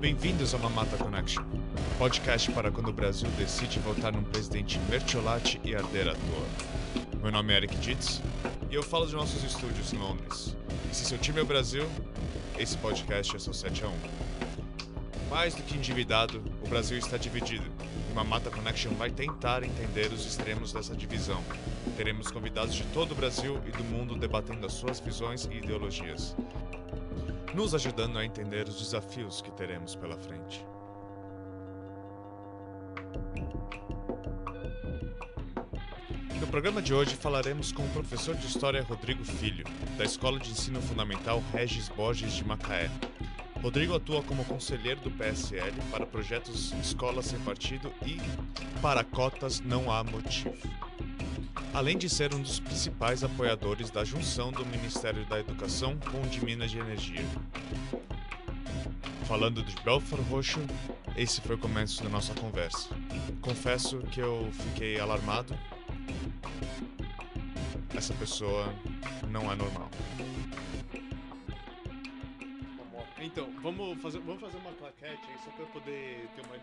Bem-vindos ao Mamata Connection, podcast para quando o Brasil decide votar num presidente mertiolate e arder à toa. Meu nome é Eric Ditz e eu falo de nossos estúdios em Londres. E se seu time é o Brasil, esse podcast é só 7-1. Mais do que endividado, o Brasil está dividido. E o Mamata Connection vai tentar entender os extremos dessa divisão. Teremos convidados de todo o Brasil e do mundo debatendo as suas visões e ideologias, nos ajudando a entender os desafios que teremos pela frente. No programa de hoje falaremos com o professor de História Rodrigo Filho, da Escola de Ensino Fundamental Regis Borges de Macaé. Rodrigo atua como conselheiro do PSL para projetos Escola Sem Partido e para cotas não há motivo, além de ser um dos principais apoiadores da junção do Ministério da Educação com o de Minas de Energia. Falando de Belford Roxo, esse foi o começo da nossa conversa. Confesso que eu fiquei alarmado. Essa pessoa não é normal. Então, vamos fazer uma claquete aí, só pra eu poder ter uma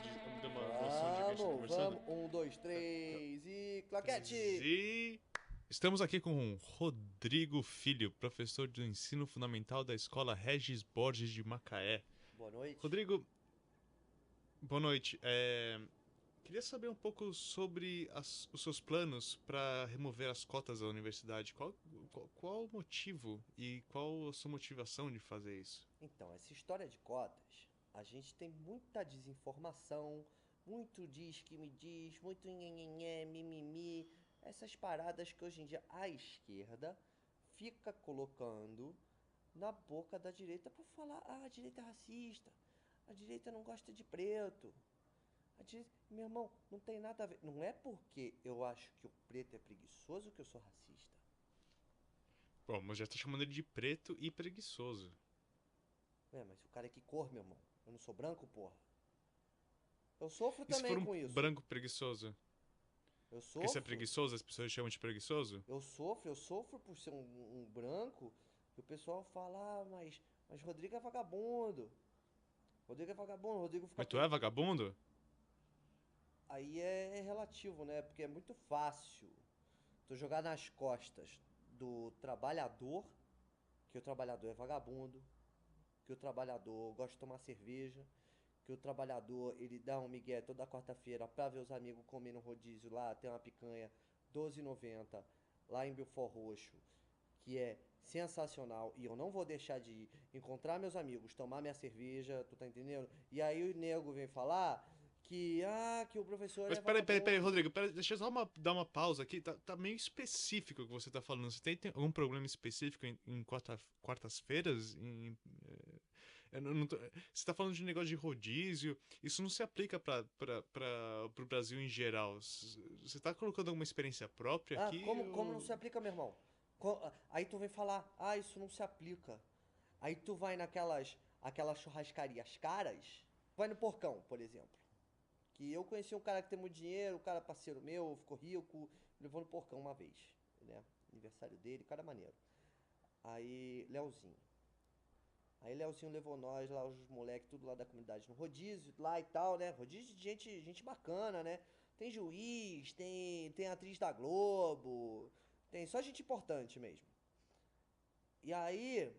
noção de quem está conversando. Vamos, 1, 2, 3 e claquete! E estamos aqui com Rodrigo Filho, professor do Ensino Fundamental da Escola Regis Borges de Macaé. Boa noite. Rodrigo, boa noite. Queria saber um pouco sobre os seus planos para remover as cotas da universidade. Qual o motivo e qual a sua motivação de fazer isso? Então, essa história de cotas, a gente tem muita desinformação, muito diz que me diz, muito nhenhenhé, mimimi, essas paradas que hoje em dia a esquerda fica colocando na boca da direita por falar, a direita é racista, a direita não gosta de preto. Meu irmão, não tem nada a ver. Não é porque eu acho que o preto é preguiçoso que eu sou racista. Bom, mas já tá chamando ele de preto e preguiçoso. Mas o cara é que cor, meu irmão? Eu não sou branco, porra. Eu sofro E se também for um com isso. branco preguiçoso? Eu Porque se é sofro. preguiçoso, as pessoas chamam de preguiçoso? Eu sofro por ser um branco. E o pessoal fala, mas Rodrigo é vagabundo. Rodrigo é vagabundo, Rodrigo fica Mas tu é vagabundo? Aí é relativo, né? Porque é muito fácil tu jogar nas costas do trabalhador que o trabalhador é vagabundo, que o trabalhador gosta de tomar cerveja, que o trabalhador ele dá um migué toda quarta-feira pra ver os amigos comer no rodízio lá, tem uma picanha R$12,90 lá em Belford Roxo, que é sensacional e eu não vou deixar de ir, encontrar meus amigos, tomar minha cerveja, tu tá entendendo? E aí o nego vem falar que o professor Mas é peraí, vagabundo. Rodrigo, deixa eu só dar uma pausa aqui. Tá meio específico o que você tá falando. Você tem algum problema específico em quartas-feiras? Você tá falando de negócio de rodízio. Isso não se aplica pro Brasil em geral. Você tá colocando alguma experiência própria Ah, aqui? como não se aplica, meu irmão? Aí tu vem falar, isso não se aplica. Aí tu vai aquelas churrascarias caras, vai no Porcão, por exemplo. Que eu conheci um cara que tem muito dinheiro, um cara parceiro meu, ficou rico, me levou no Porcão uma vez, né? Aniversário dele, cara maneiro. Aí, Leozinho. Aí Leozinho levou nós lá, os moleques, tudo lá da comunidade, no rodízio lá e tal, né? Rodízio de gente bacana, né? Tem juiz, tem atriz da Globo, tem só gente importante mesmo. E aí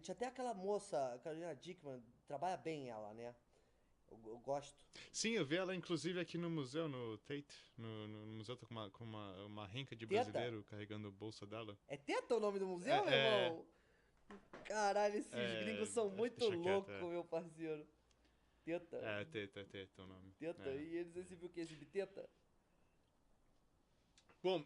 tinha até aquela moça, Carolina Dickman, trabalha bem ela, né? Eu gosto. Sim, eu vi ela inclusive aqui no museu, no Tate. No museu tá com uma renca de Teta? brasileiro carregando a bolsa dela. É Teta o nome do museu, meu É, irmão? Caralho, esses gringos são muito deixa quieto, loucos, meu parceiro. Teta. Teta é o nome. Teta. É. E eles exibiram o que? Exibir teta? Bom,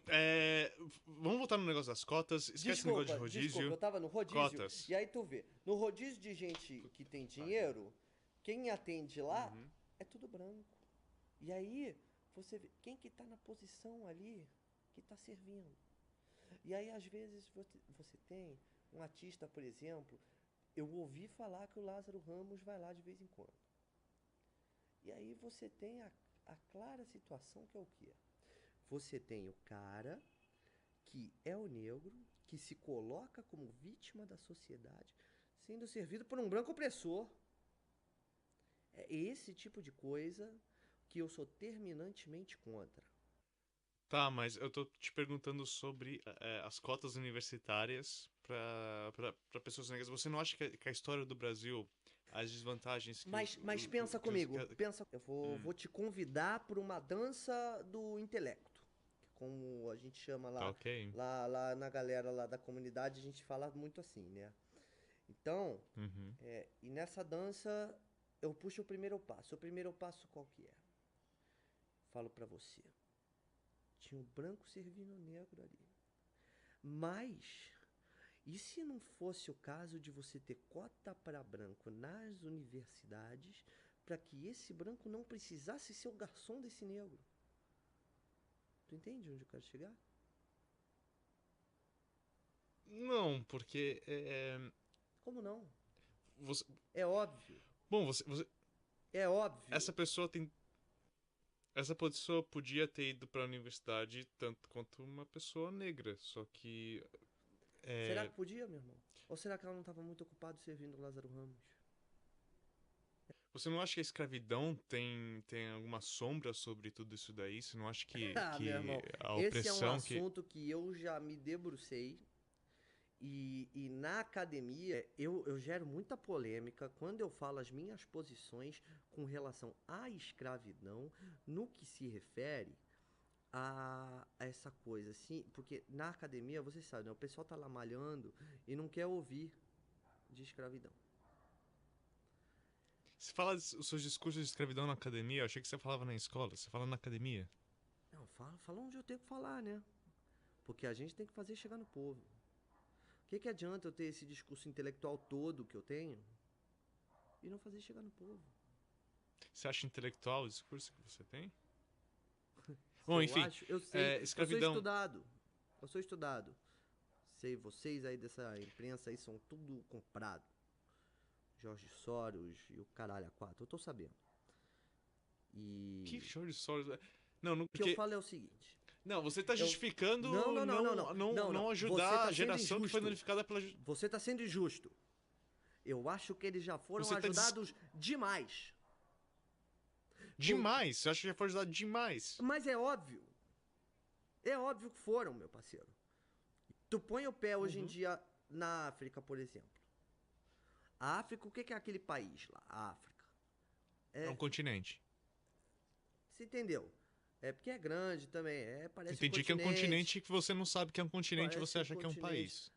vamos voltar no negócio das cotas. Esquece o negócio de Desculpa, rodízio. eu tava no rodízio. Cotas. E aí tu vê, no rodízio de gente que tem dinheiro, quem atende lá é tudo branco. E aí você vê, quem que tá na posição ali que tá servindo? E aí às vezes você tem um artista, por exemplo, Eu ouvi falar que o Lázaro Ramos vai lá de vez em quando. E aí você tem a clara situação que é o quê? Você tem o cara que é o negro, que se coloca como vítima da sociedade, sendo servido por um branco opressor. É esse tipo de coisa que eu sou terminantemente contra. Tá, mas eu tô te perguntando sobre as cotas universitárias para pessoas negras. Você não acha que a história do Brasil, as desvantagens que Mas pensa comigo, pensa, eu vou Hum, te convidar para uma dança do intelecto, como a gente chama tá lá, ok. lá na galera lá da comunidade, a gente fala muito assim, né? Então, Uhum. e nessa dança eu puxo o primeiro passo. O primeiro passo qual que é? Falo pra você. Tinha um branco servindo o negro ali. Mas, e se não fosse o caso de você ter cota para branco nas universidades, para que esse branco não precisasse ser o garçom desse negro? Tu entende onde eu quero chegar? Não, porque Como não? você, É óbvio. bom, É óbvio. essa pessoa tem, essa pessoa podia ter ido para a universidade tanto quanto uma pessoa negra, só que Será é, que podia, meu irmão? Ou será que ela não estava muito ocupada servindo o Lázaro Ramos? você não acha que a escravidão tem alguma sombra sobre tudo isso daí? Você não acha Ah, meu que irmão, a esse é um opressão que. assunto que eu já me debrucei. E na academia eu gero muita polêmica quando eu falo as minhas posições com relação à escravidão no que se refere a essa coisa, assim, porque na academia, você sabe, né, o pessoal tá lá malhando e não quer ouvir de escravidão. Você fala os seus discursos de escravidão na academia? Eu achei que você falava na escola. Você fala na academia. Não, fala onde eu tenho que falar, né? Porque a gente tem que fazer chegar no povo. O que adianta eu ter esse discurso intelectual todo que eu tenho e não fazer chegar no povo? Você acha intelectual o discurso que você tem? Se Bom, eu enfim, acho, eu sei, eu sou escravidão. estudado. Eu sou estudado. Sei, vocês aí dessa imprensa aí são tudo comprado. Jorge Soros e o caralho a quatro. Eu tô sabendo. Que E show de sorte. Não, não, o que eu porque. falo é o seguinte. Não, você tá Eu justificando Não, não, não, não, não. não Você ajudar a tá sendo geração que foi injusto. danificada pela. Você tá sendo injusto. Eu acho que eles já foram Você tá ajudados demais. Por- demais. Você acha que já foi ajudado demais? Mas é óbvio. É óbvio que foram, meu parceiro. Tu põe o pé hoje em Uhum. dia na África, por exemplo. A África, o que é aquele país lá? A África. É um É, continente. você entendeu? É porque é grande também. Parece um Entendi que é um continente. continente que você não sabe que é um continente e você Parece um acha que é um continente. país.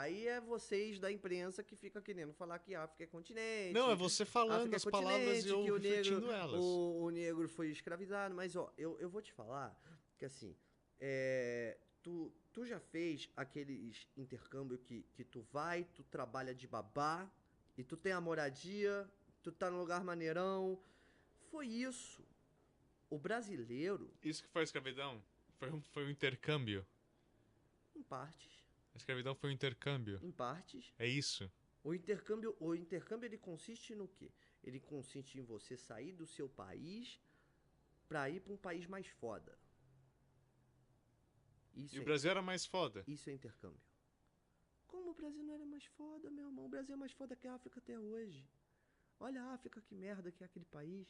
Aí é vocês da imprensa que fica querendo falar que África é Não, é continente. você falando África é as palavras e continente, eu que refletindo elas. o negro foi escravizado. Mas, ó, eu vou te falar que, assim, tu já fez aqueles intercâmbio que tu vai, tu trabalha de babá, e tu tem a moradia, tu tá num lugar maneirão. Foi isso. O brasileiro, Isso que foi a escravidão? Foi um intercâmbio. em partes, A escravidão foi um intercâmbio. em partes, É isso. o intercâmbio ele consiste no quê? Ele consiste em você sair do seu país para ir para um país mais foda. E Isso o é, Brasil era mais foda. isso é intercâmbio. Como o Brasil não era mais foda, meu irmão? O Brasil é mais foda que a África até hoje. Olha a África, que merda que é aquele país.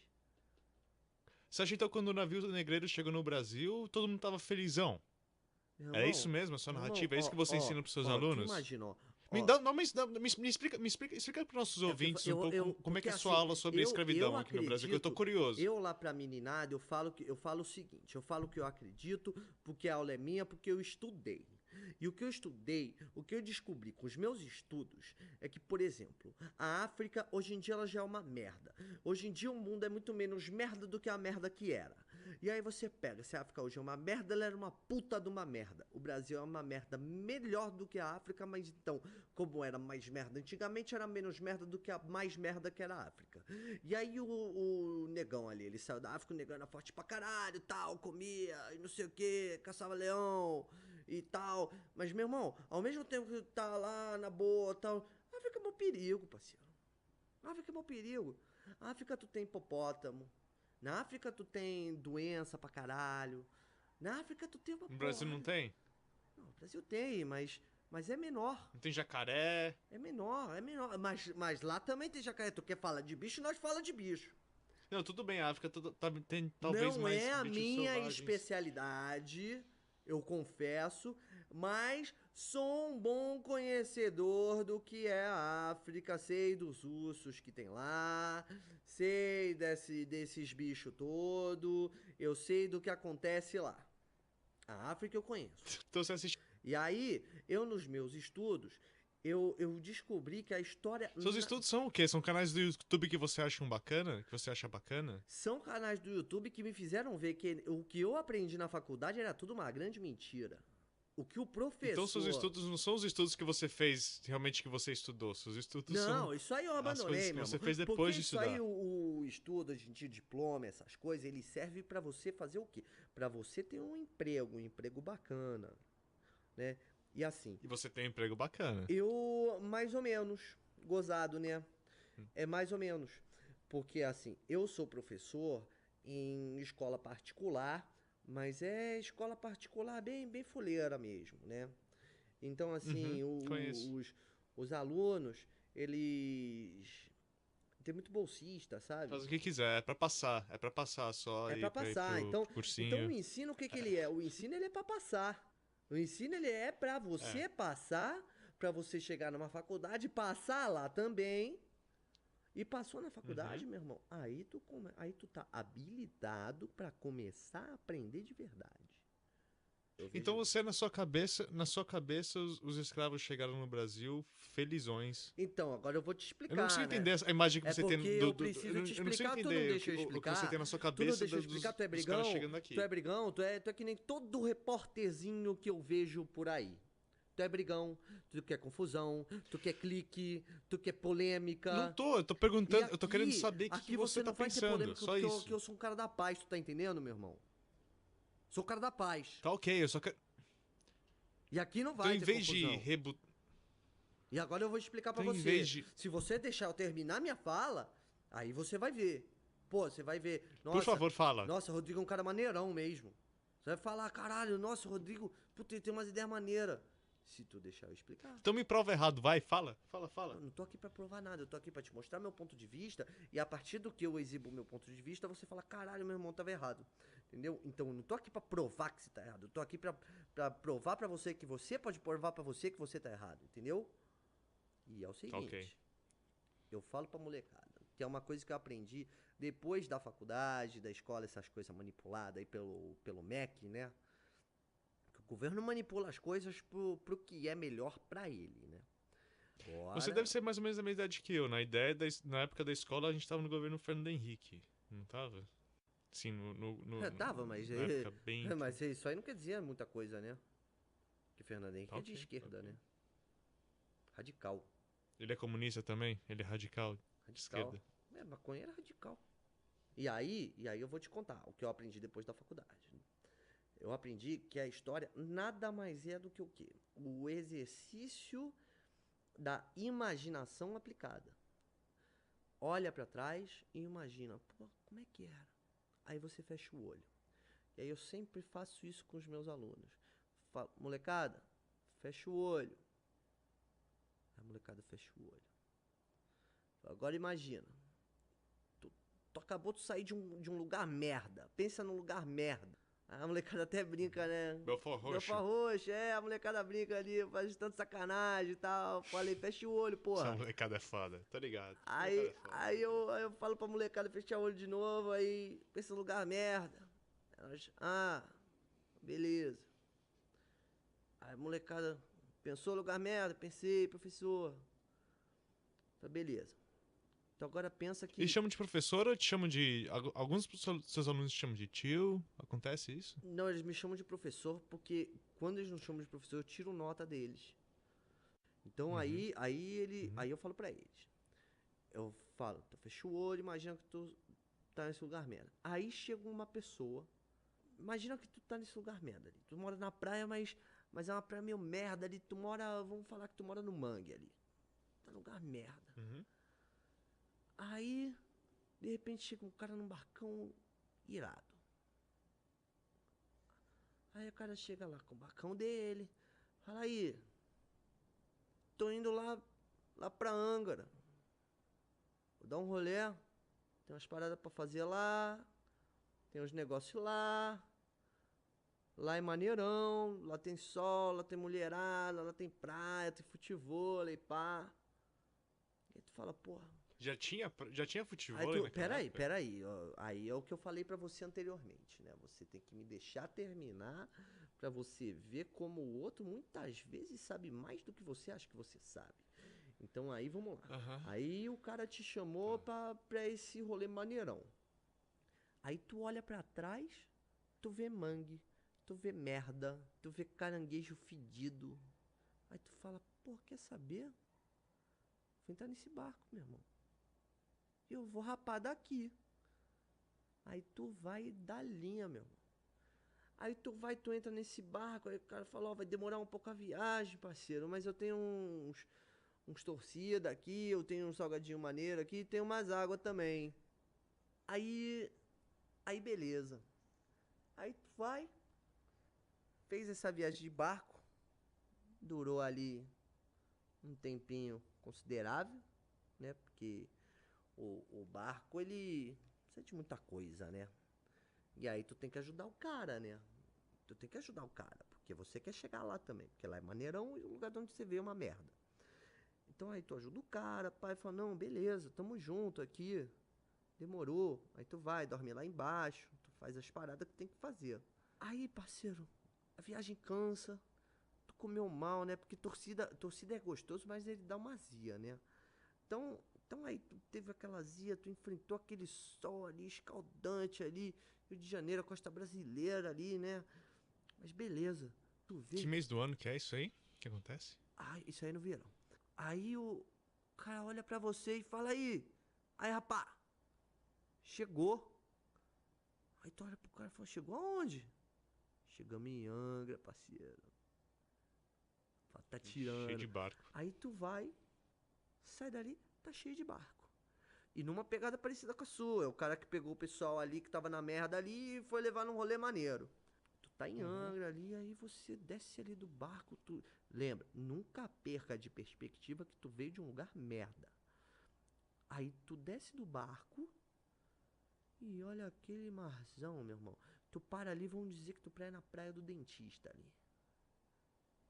Você acha então que quando o navio negreiro chegou no Brasil, todo mundo tava felizão? Meu É isso irmão, mesmo, a sua meu irmão, narrativa? É isso que você ensina pros seus tu alunos? imagina, Me ó. dá, não, explica para nossos É porque ouvintes um pouco como é que porque é a sua assim, aula sobre a eu escravidão aqui no Brasil, que eu tô acredito, curioso. eu lá pra meninada, eu falo o seguinte, eu falo que eu acredito, porque a aula é minha, porque eu estudei. E o que eu estudei, o que eu descobri com os meus estudos, é que, por exemplo, a África, hoje em dia, ela já é uma merda. Hoje em dia, o mundo é muito menos merda do que a merda que era. E aí você pega, se a África hoje é uma merda, ela era uma puta de uma merda. O Brasil é uma merda melhor do que a África, mas então, como era mais merda antigamente, era menos merda do que a mais merda que era a África. E aí o negão ali, ele saiu da África, o negão era forte pra caralho, tal, comia, e não sei o que, caçava leão e tal. Mas, meu irmão, ao mesmo tempo que tá lá na boa, tal, a África é uma mau perigo, parceiro. Na África é mau perigo. Na África tu tem hipopótamo. Na África tu tem doença pra caralho. Na África tu tem uma No Brasil não tem? Não, o Brasil tem, mas é menor. Não tem jacaré? É menor, é menor. Mas lá também tem jacaré. Tu quer falar de bicho, nós fala de bicho. Não, tudo bem, a África tem talvez Não mais é a bichos minha selvagens. especialidade, eu confesso, mas sou um bom conhecedor do que é a África, sei dos ursos que tem lá, sei desses bichos todo, eu sei do que acontece lá. A África eu conheço. Então você assiste. E aí, eu nos meus estudos, eu descobri que a história... Seus estudos são o quê? São canais do YouTube que você acha bacana? Que você acha bacana? São canais do YouTube que me fizeram ver que o que eu aprendi na faculdade era tudo uma grande mentira. O que o professor... Então seus estudos não são os estudos que você fez realmente que você estudou. Seus estudos são Não, isso aí eu as abandonei, coisas que meu você irmão. fez depois Porque de isso estudar. aí, o estudo, a gente, diploma, essas coisas, ele serve pra você fazer o quê? Pra você ter um emprego bacana, né? E assim, E você tem um emprego bacana. eu, mais ou menos, gozado, né? É mais ou menos. Porque, assim, eu sou professor em escola particular, mas é escola particular bem fuleira mesmo, né? Então, assim, Conheço. os alunos, eles... Tem muito bolsista, sabe? Faz o que quiser, é pra passar só É e pra pra ir passar. pro Então, cursinho. o ensino, o que que ele é? O ensino, ele é pra passar. O ensino, ele é pra você passar, pra você chegar numa faculdade, passar lá também. E passou na faculdade, meu irmão, aí tu tá habilitado pra começar a aprender de verdade. Eu vejo Então isso. você, na sua cabeça, os escravos chegaram no Brasil felizões. Então, agora eu vou te Eu não consigo explicar, né? entender a imagem que É você porque tem eu preciso eu te não consigo explicar, tu não entender deixa eu o que explicar. você tem na sua Tu não cabeça deixa eu explicar, tu é dos caras brigão, chegando aqui. tu é brigão, tu é que nem todo repórterzinho que eu vejo por aí. Tu é brigão, tu quer confusão, tu quer clique, tu quer polêmica. Não tô, eu tô perguntando, E eu tô querendo saber o que aqui você tá não vai ter pensando, polêmica, só porque isso. eu sou um cara da paz, tu tá entendendo, meu irmão? Sou o cara da paz. Tá ok, eu só quero... E aqui não Então vai em ter vez confusão. de rebutar... E agora eu vou explicar pra Então, em você. vez de- Se você deixar eu terminar minha fala, aí você vai ver. Pô, você vai ver. Nossa, Por favor, fala. Nossa, o Rodrigo é um cara maneirão mesmo. Você vai falar, caralho, nossa, o Rodrigo, puta, ele tem umas ideias maneiras. Se tu deixar eu explicar. Então me prova errado, vai, fala. Eu não tô aqui pra provar nada, eu tô aqui pra te mostrar meu ponto de vista. E a partir do que eu exibo o meu ponto de vista, você fala, caralho, meu irmão tava errado. Entendeu? Então eu não tô aqui pra provar que você tá errado. Eu tô aqui pra provar pra você que você pode provar pra você que você tá errado. Entendeu? E é o seguinte. Ok. Eu falo pra molecada, que é uma coisa que eu aprendi depois da faculdade, da escola, essas coisas manipuladas aí pelo MEC, né? Que o governo manipula as coisas pro que é melhor pra ele, né? Você deve ser mais ou menos da mesma idade que eu. Na época da escola, a gente tava no governo Fernando Henrique, não tava? Sim, Tava, mas... na época bem... Mas isso aí não quer dizer muita coisa, né? Que Fernando Henrique é de Ok, esquerda, ok. né? Radical. Ele é comunista também? Ele é radical de Radical. esquerda? É, maconheiro é radical. E aí eu vou te contar o que eu aprendi depois da faculdade. Eu aprendi que a história nada mais é do que o quê? O exercício da imaginação aplicada. Olha pra trás e imagina, pô, como é que era? Aí você fecha o olho. E aí eu sempre faço isso com os meus alunos. Falo, molecada, fecha o olho. A molecada fecha o olho. Agora imagina. Tu acabou de sair de um lugar merda. Pensa num lugar merda. A molecada até brinca, né? Belfort Roxo. Belfort Roxo, a molecada brinca ali, faz tanto sacanagem e tal. Falei, fecha o olho, porra. Essa molecada é foda, tá ligado? Essa Aí, molecada é foda. aí eu falo pra molecada fechar o olho de novo, aí pensa no lugar merda. Elas, beleza. Aí a molecada pensou no lugar merda, pensei, professor. Falei, beleza. Então agora pensa que... Eles chamam de professor ou te chamam de... Alguns dos seus alunos te chamam de tio? Acontece isso? Não, eles me chamam de professor porque quando eles não chamam de professor, eu tiro nota deles. Então aí eu falo pra eles. Eu falo, tu fecha o olho, imagina que tu tá nesse lugar merda. Aí chega uma pessoa, imagina que tu tá nesse lugar merda ali. Tu mora na praia, mas é uma praia meio merda ali. Tu mora, vamos falar que tu mora no mangue ali. Puta lugar merda. Uhum. Aí, de repente, chega um cara num barcão irado. Aí o cara chega lá com o barcão dele, fala aí, tô indo lá pra Angra. Vou dar um rolê, tem umas paradas pra fazer lá, tem uns negócios lá. Lá é maneirão, lá tem sol, lá tem mulherada, lá tem praia, tem futevôlei, pá. E aí tu fala, porra. Já tinha Aí futebol tu, naquela época? peraí, ó, aí é o que eu falei pra você anteriormente, né? Você tem que me deixar terminar pra você ver como o outro muitas vezes sabe mais do que você acha que você sabe. Então aí vamos lá. Aham. Aí o cara te chamou pra esse rolê maneirão. Aí tu olha pra trás, tu vê mangue, tu vê merda, tu vê caranguejo fedido. Aí tu fala, pô, quer saber? Vou entrar nesse barco, meu irmão. Eu vou rapar daqui. Aí tu vai dar linha, meu irmão. Aí tu entra nesse barco, aí o cara fala, ó, vai demorar um pouco a viagem, parceiro, mas eu tenho uns torcida aqui, eu tenho um salgadinho maneiro aqui, e tenho mais água também. Aí beleza. Aí tu vai, fez essa viagem de barco, durou ali um tempinho considerável, né? Porque o barco, ele precisa de muita coisa, né? E aí tu tem que ajudar o cara, né? Tu tem que ajudar o cara, porque você quer chegar lá também, porque lá é maneirão e o lugar de onde você vê é uma merda. Então aí tu ajuda o cara, pai, fala, não, beleza, tamo junto aqui, demorou. Aí tu vai, dorme lá embaixo, tu faz as paradas que tem que fazer. Aí, parceiro, a viagem cansa, tu comeu mal, né? Porque torcida é gostoso, mas ele dá uma azia, né? Então aí tu teve aquela azia, tu enfrentou aquele sol ali, escaldante ali, Rio de Janeiro, costa brasileira ali, né? Mas beleza, tu Que vê. mês do ano que é isso aí? Que acontece? Ai, isso aí no verão. Aí o cara olha pra você e fala aí rapá, chegou. Aí tu olha pro cara e fala, chegou aonde? Chegamos em Angra, parceiro. Fala, tá Cheio de tirando. barco. Aí tu vai, sai dali, tá cheio de barco. E numa pegada parecida com a sua. É o cara que pegou o pessoal ali que tava na merda ali e foi levar num rolê maneiro. Tu tá em Uhum. Angra ali, aí você desce ali do barco. Lembra, nunca perca de perspectiva que tu veio de um lugar merda. Aí tu desce do barco e olha aquele marzão, meu irmão. Tu para ali, vamos dizer que tu praia na praia do dentista ali.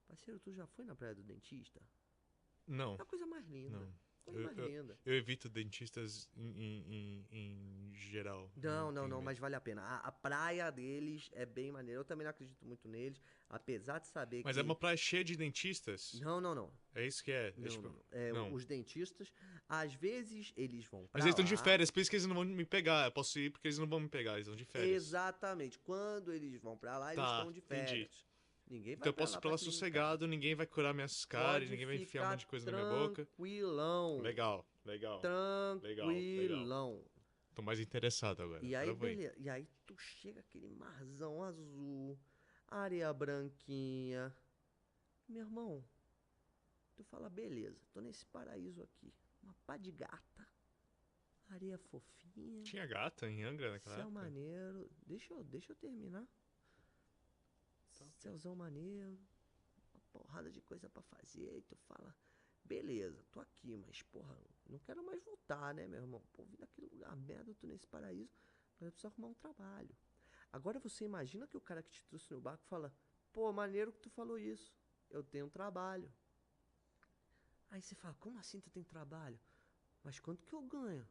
Parceiro, tu já foi na praia do dentista? Não, É a coisa mais linda. não. Coisa mais linda. Eu evito dentistas em geral. Não, Tenho mas vale a pena. A praia deles é bem maneira. Eu também não acredito muito neles, apesar de saber Mas é que. uma praia cheia de dentistas? Não. É isso que é? É Não, tipo, não, não. É, não. os dentistas, às vezes, eles vão Mas pra eles estão de lá. férias, por isso que eles não vão me pegar. Eu posso ir porque eles não vão me pegar, eles estão de férias. Exatamente. Quando eles vão pra lá, eles Tá, estão de entendi. férias. Ninguém Então vai eu pra posso ir lá pra pra lá clínica. sossegado, ninguém vai curar minhas cáries, Pode ninguém vai enfiar um monte ficar de coisa na minha boca. tranquilão. Legal, legal, legal, legal. Tranquilão. Tô mais interessado agora. E Agora aí, eu vou ir. beleza. E aí tu chega aquele marzão azul, areia branquinha. Meu irmão, tu fala, beleza, tô nesse paraíso aqui. Uma pá de gata. Areia fofinha. Tinha gata em Angra naquela Céu época? maneiro. Deixa eu terminar. Tá, ok. Céuzão maneiro. Uma porrada de coisa pra fazer. E tu fala, beleza, tô aqui, mas porra, não quero mais voltar, né, meu irmão? Pô, vim daquele lugar merda, eu tô nesse paraíso. Mas eu preciso arrumar um trabalho. Agora você imagina que o cara que te trouxe no barco fala, pô, maneiro que tu falou isso. Eu tenho um trabalho. Aí você fala, como assim tu tem trabalho? Mas quanto que eu ganho?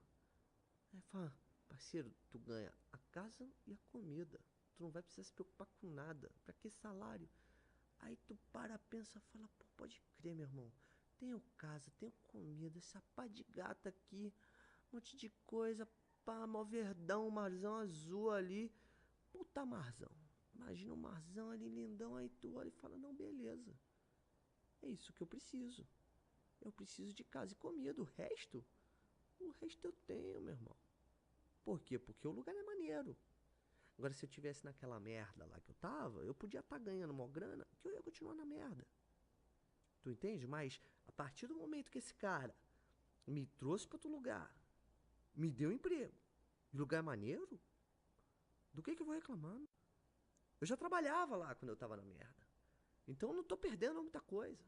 Aí fala, parceiro, tu ganha a casa e a comida. Tu não vai precisar se preocupar com nada. Pra que salário? Aí tu para, pensa, fala, pô, pode crer, meu irmão. Tenho casa, tenho comida, essa pá de gata aqui, um monte de coisa, pá, mó verdão, marzão azul ali. Puta marzão. Imagina um marzão ali lindão, aí tu olha e fala, não, beleza. É isso que eu preciso. Eu preciso de casa e comida. O resto eu tenho, meu irmão. Por quê? Porque o lugar é maneiro. Agora, se eu tivesse naquela merda lá que eu tava, eu podia estar ganhando uma grana, que eu ia continuar na merda. Tu entende? Mas a partir do momento que esse cara me trouxe para outro lugar, me deu emprego, lugar maneiro, do que eu vou reclamar? Eu já trabalhava lá quando eu tava na merda. Então eu não tô perdendo muita coisa.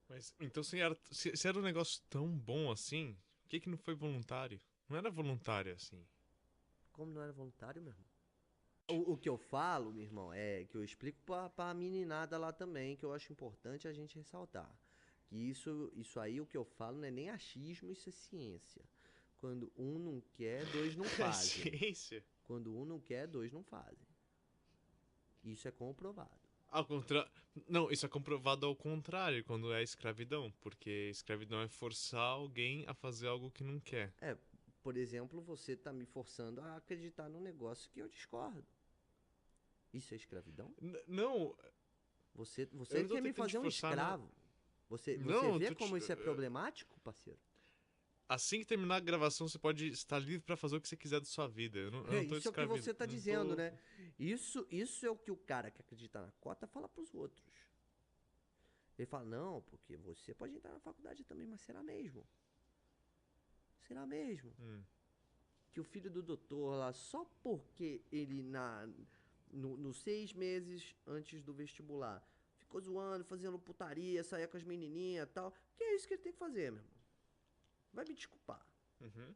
Mas, então, se era um negócio tão bom assim, por que não foi voluntário? Não era voluntário assim. Como não era voluntário, meu irmão? O que eu falo, meu irmão, é que eu explico pra meninada lá também, que eu acho importante a gente ressaltar. Que isso aí, o que eu falo, não é nem achismo, isso é ciência. Quando um não quer, dois não É fazem. ciência. Quando um não quer, dois não fazem. Isso é comprovado. Ao contrário. Não, isso é comprovado ao contrário quando é escravidão. Porque escravidão é forçar alguém a fazer algo que não quer. É, por exemplo, você tá me forçando a acreditar num negócio que eu discordo. Isso é escravidão? Não, Você eu não tô quer me tentando te fazer um forçar, não. escravo. Você Não, vê como isso é problemático, parceiro? assim que terminar a gravação, você pode estar livre pra fazer o que você quiser da sua vida. Eu não tô Isso é o que escravizando. você tá dizendo, né? Isso é o que o cara que acredita na cota fala pros outros. Ele fala, não, porque você pode entrar na faculdade também, mas será mesmo? Será mesmo? Que o filho do doutor lá, só porque ele nos 6 meses antes do vestibular ficou zoando, fazendo putaria, saía com as menininhas e tal, que é isso que ele tem que fazer, meu irmão? Vai me desculpar. Uhum.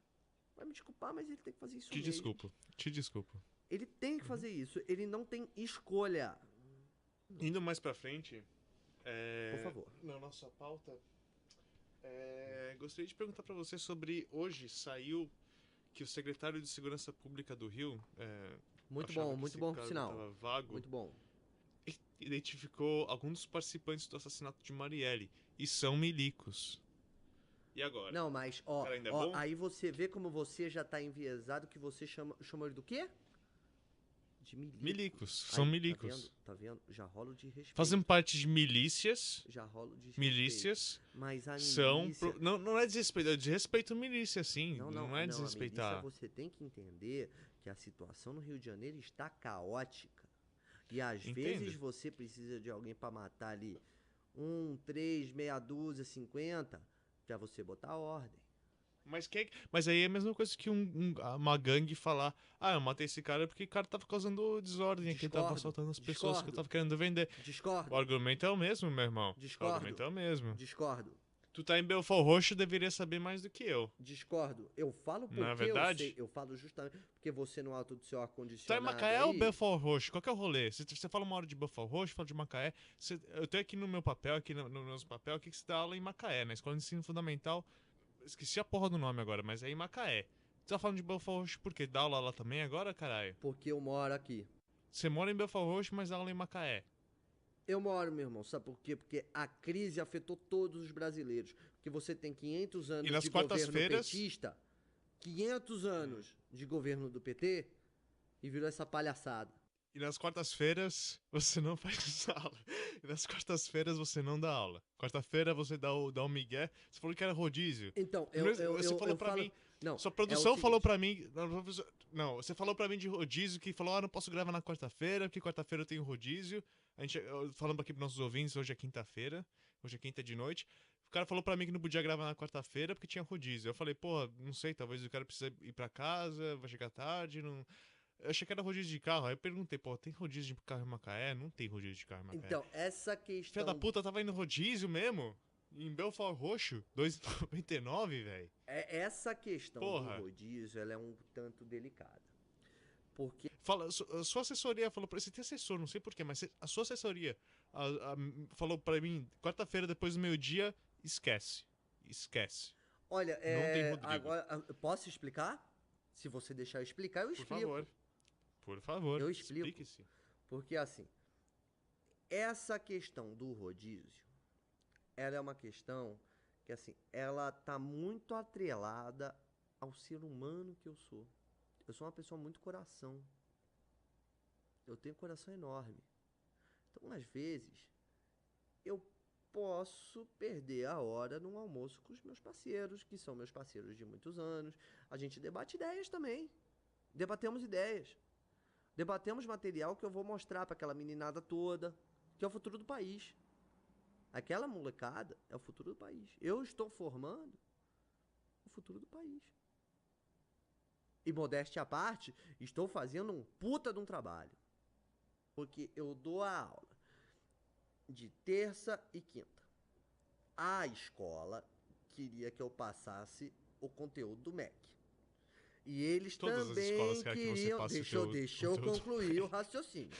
Vai me desculpar, mas ele tem que fazer isso Te mesmo. desculpo, te desculpo. Ele tem que fazer isso. Ele não tem escolha. Indo mais pra frente, Por favor. na nossa pauta, gostaria de perguntar pra você sobre hoje saiu que o secretário de Segurança Pública do Rio, Muito achava bom, que muito esse bom, por cargo sinal. estava vago, Muito bom. identificou alguns dos participantes do assassinato de Marielle e são milicos. E agora? Não, mas, O cara ainda é ó, bom? aí você vê como você já tá enviesado, que você chama ele do quê? De milico. Milicos, Aí, são milicos. Tá vendo? Já rolo de respeito. Fazem parte de milícias. Já rolo de respeito. Milícias Mas a são. milícia... Não é desrespeito, é desrespeito milícia, sim. Não, Não é a desrespeitar. milícia você tem que entender que a situação no Rio de Janeiro está caótica. E às Entendo. vezes você precisa de alguém pra matar ali 1, 3, meia dúzia, 50, pra você botar ordem. Mas aí é a mesma coisa que uma gangue falar: ah, eu matei esse cara porque o cara tava causando desordem aqui, tava assaltando as pessoas que eu tava querendo vender. Discordo. O argumento é o mesmo, meu irmão. Discordo. O argumento é o mesmo. Discordo. Tu tá em Belfort Roxo, deveria saber mais do que eu. Discordo. Eu falo porque Não é verdade? eu sei. Eu falo justamente porque você no alto do seu Tu tá ar-condicionado em Macaé aí, ou Belfort Roxo? Qual que é o rolê? Você fala uma hora de Belfort Roxo, fala de Macaé. Eu tenho aqui no meu papel, aqui no meu papel, aqui que você dá aula em Macaé, na Escola de Ensino Fundamental. Esqueci a porra do nome agora, mas é em Macaé. Você tá falando de Belfort Roxo por quê? Dá aula lá também agora, caralho? porque eu moro aqui. Você mora em Belfort Roxo, mas dá aula em Macaé. Eu moro, meu irmão, sabe por quê? Porque a crise afetou todos os brasileiros. Porque você tem 500 anos E nas de governo quartas-feiras? petista, 500 anos de governo do PT, e virou essa palhaçada. E nas quartas-feiras você não faz aula. E nas quartas-feiras você não dá aula. Quarta-feira você dá o migué. Você falou que era rodízio. Então, Você falou pra falo... mim. Não, Sua é o produção seguinte, falou pra mim. Não, você falou pra mim de rodízio que falou: ah, não posso gravar na quarta-feira, porque quarta-feira eu tenho rodízio. Falando aqui pros nossos ouvintes, hoje é quinta-feira. Hoje é quinta de noite. O cara falou pra mim que não podia gravar na quarta-feira porque tinha rodízio. Eu falei, pô, não sei, talvez o cara precise ir pra casa, vai chegar tarde, não. Eu achei que era rodízio de carro. Aí eu perguntei, pô, tem rodízio de carro em Macaé? Não tem rodízio de carro em Macaé. Então, essa Filha questão... da puta, tava indo rodízio mesmo? Em Belfort Roxo? 2,99, velho. Essa questão Porra. do rodízio, ela é um tanto delicada. Porque... A sua assessoria falou pra você tem assessor, não sei porquê, mas a sua assessoria falou pra mim, quarta-feira depois do meio-dia, esquece. Esquece. Olha, Não tem Rodrigo. agora, posso explicar? Se você deixar eu explicar, eu Por explico. favor. Por favor. Eu explico. Explique-se. Porque assim, essa questão do rodízio, ela é uma questão que assim, ela tá muito atrelada ao ser humano que eu sou. Eu sou uma pessoa muito coração. Eu tenho um coração enorme. Então, às vezes, eu posso perder a hora num almoço com os meus parceiros, que são meus parceiros de muitos anos. A gente debate ideias também. Debatemos ideias. Debatemos material que eu vou mostrar para aquela meninada toda, que é o futuro do país. Aquela molecada é o futuro do país. Eu estou formando o futuro do país. E modéstia à parte, estou fazendo um puta de um trabalho. Porque eu dou a aula de terça e quinta. A escola queria que eu passasse o conteúdo do MEC. E eles Todas as escolas também querem que você queriam. passe Deixa eu conteúdo. concluir o raciocínio.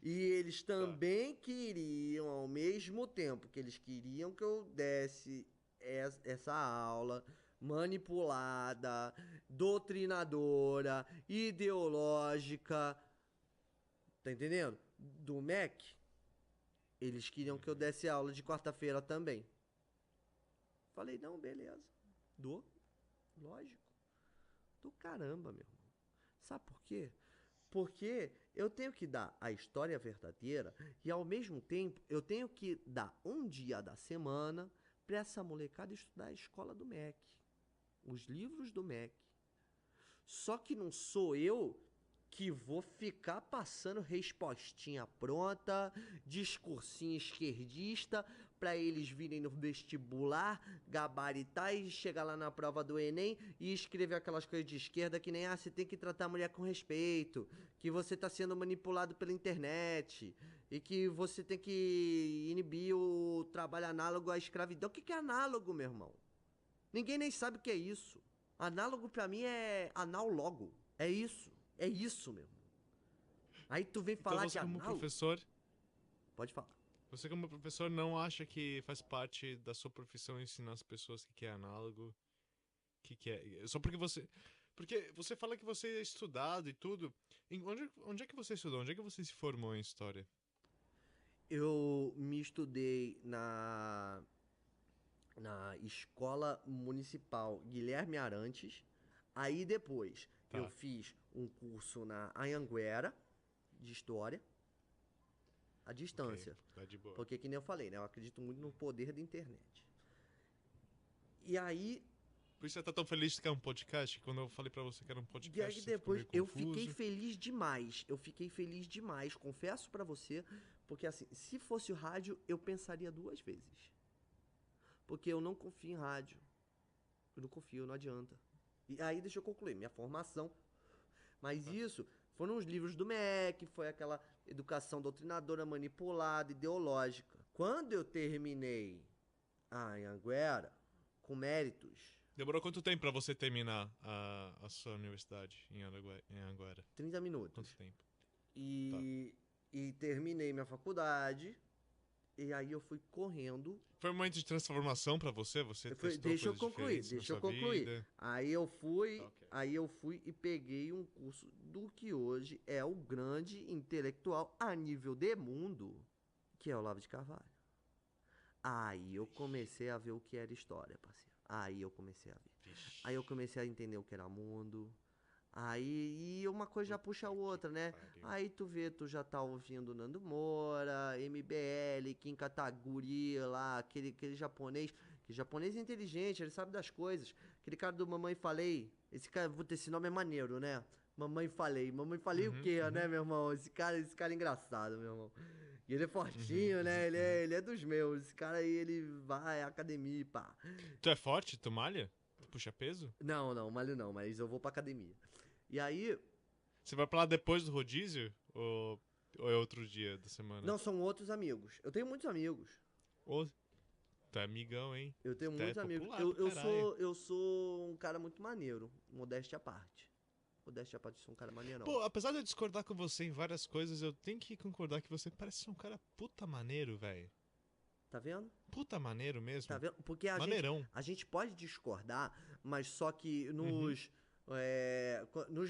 E eles também queriam, ao mesmo tempo que eles queriam que eu desse essa aula manipulada, doutrinadora, ideológica, tá entendendo? Do MEC, eles queriam que eu desse aula de quarta-feira também. Falei, não, beleza. Dou. Lógico. Do caramba, meu irmão. Sabe por quê? Porque eu tenho que dar a história verdadeira e, ao mesmo tempo, eu tenho que dar um dia da semana para essa molecada estudar a escola do MEC. Os livros do MEC. Só que não sou eu que vou ficar passando respostinha pronta, discursinho esquerdista, para eles virem no vestibular, gabaritar e chegar lá na prova do Enem e escrever aquelas coisas de esquerda que nem, você tem que tratar a mulher com respeito, que você tá sendo manipulado pela internet, e que você tem que inibir o trabalho análogo à escravidão. O que é análogo, meu irmão? Ninguém nem sabe o que é isso. Análogo pra mim é análogo. É isso. É isso, meu irmão. Aí tu vem falar Então você que como análogo... professor, Pode falar. você como professor não acha que faz parte da sua profissão ensinar as pessoas o que é análogo? Que é... Só porque você... Porque você fala que você é estudado e tudo. Onde é que você estudou? Onde é que você se formou em história? Eu me estudei na Escola Municipal Guilherme Arantes. Aí depois eu Tá. fiz um curso na Anhanguera de História, à Ok, distância. tá de boa. Porque, que nem eu falei, né? Eu acredito muito no poder da internet. E aí, Por isso você tá tão feliz de que é um podcast? Quando eu falei pra você que era um e podcast, aí você ficou depois meio eu fiquei confuso. feliz demais. Eu fiquei feliz demais, confesso pra você. Porque assim, se fosse o rádio, eu pensaria duas vezes. Porque eu não confio em rádio. Eu não confio, não adianta. E aí, deixa eu concluir, minha formação. Mas isso foram os livros do MEC, foi aquela educação doutrinadora, manipulada, ideológica. Quando eu terminei a Anhanguera, com méritos, Demorou quanto tempo pra você terminar a sua universidade em Anguera? 30 minutos. Quanto tempo? Tá. E terminei minha faculdade, e aí eu fui correndo. Foi um momento de transformação pra você? Você testou Deixa eu coisas concluir, diferentes na sua vida? Aí eu fui, Tá, ok. aí eu fui e peguei um curso do que hoje é o grande intelectual a nível de mundo, que é o Olavo de Carvalho. Aí eu comecei a ver o que era história, parceiro. Aí eu comecei a ver. Vixe. Aí eu comecei a entender o que era mundo. Aí, e uma coisa já puxa a outra, né? Pariu. Aí tu vê, tu já tá ouvindo Nando Moura, MBL, Kim Kataguri lá, aquele japonês. Que japonês é inteligente, ele sabe das coisas. Aquele cara do Mamãe Falei. Esse cara, puta, esse nome é maneiro, né? Mamãe Falei. Mamãe Falei o quê, né, meu irmão? Esse cara é engraçado, meu irmão. E ele é fortinho, né? Ele é dos meus. Esse cara aí, ele vai à academia, e pá. Tu é forte? Tu malha? Tu puxa peso? Não, malho não, mas eu vou pra academia. E aí, Você vai pra lá depois do rodízio? Ou é outro dia da semana? não, são outros amigos. Eu tenho muitos amigos. Ou tu é amigão, hein? Eu tenho Tu é muitos amigos. popular Eu, pra eu, caralho. sou, eu sou um cara muito maneiro, modéstia à parte. Modéstia à parte, eu sou um cara maneirão. Pô, apesar de eu discordar com você em várias coisas, eu tenho que concordar que você parece ser um cara puta maneiro, velho. Tá vendo? Puta maneiro mesmo. Tá vendo? Porque Maneirão. a gente pode discordar, mas só que nos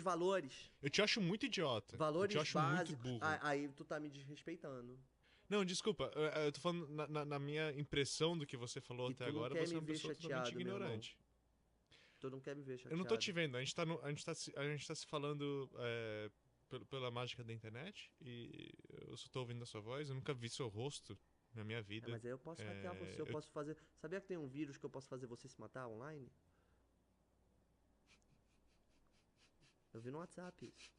valores. Eu te acho muito idiota. Valores eu te acho básicos. muito burro. Aí tu tá me desrespeitando. Não, desculpa. Eu tô falando na minha impressão do que você falou E até tu não agora, quer você é me uma ver pessoa totalmente chateado, meu irmão. ignorante. Tu não quer me ver chateado. Eu não tô te vendo. A gente tá se falando pela mágica da internet e eu só tô ouvindo a sua voz. Eu nunca vi seu rosto na minha vida. Mas aí eu posso hackear você, eu posso fazer... Sabia que tem um vírus que eu posso fazer você se matar online? Eu vi no WhatsApp isso.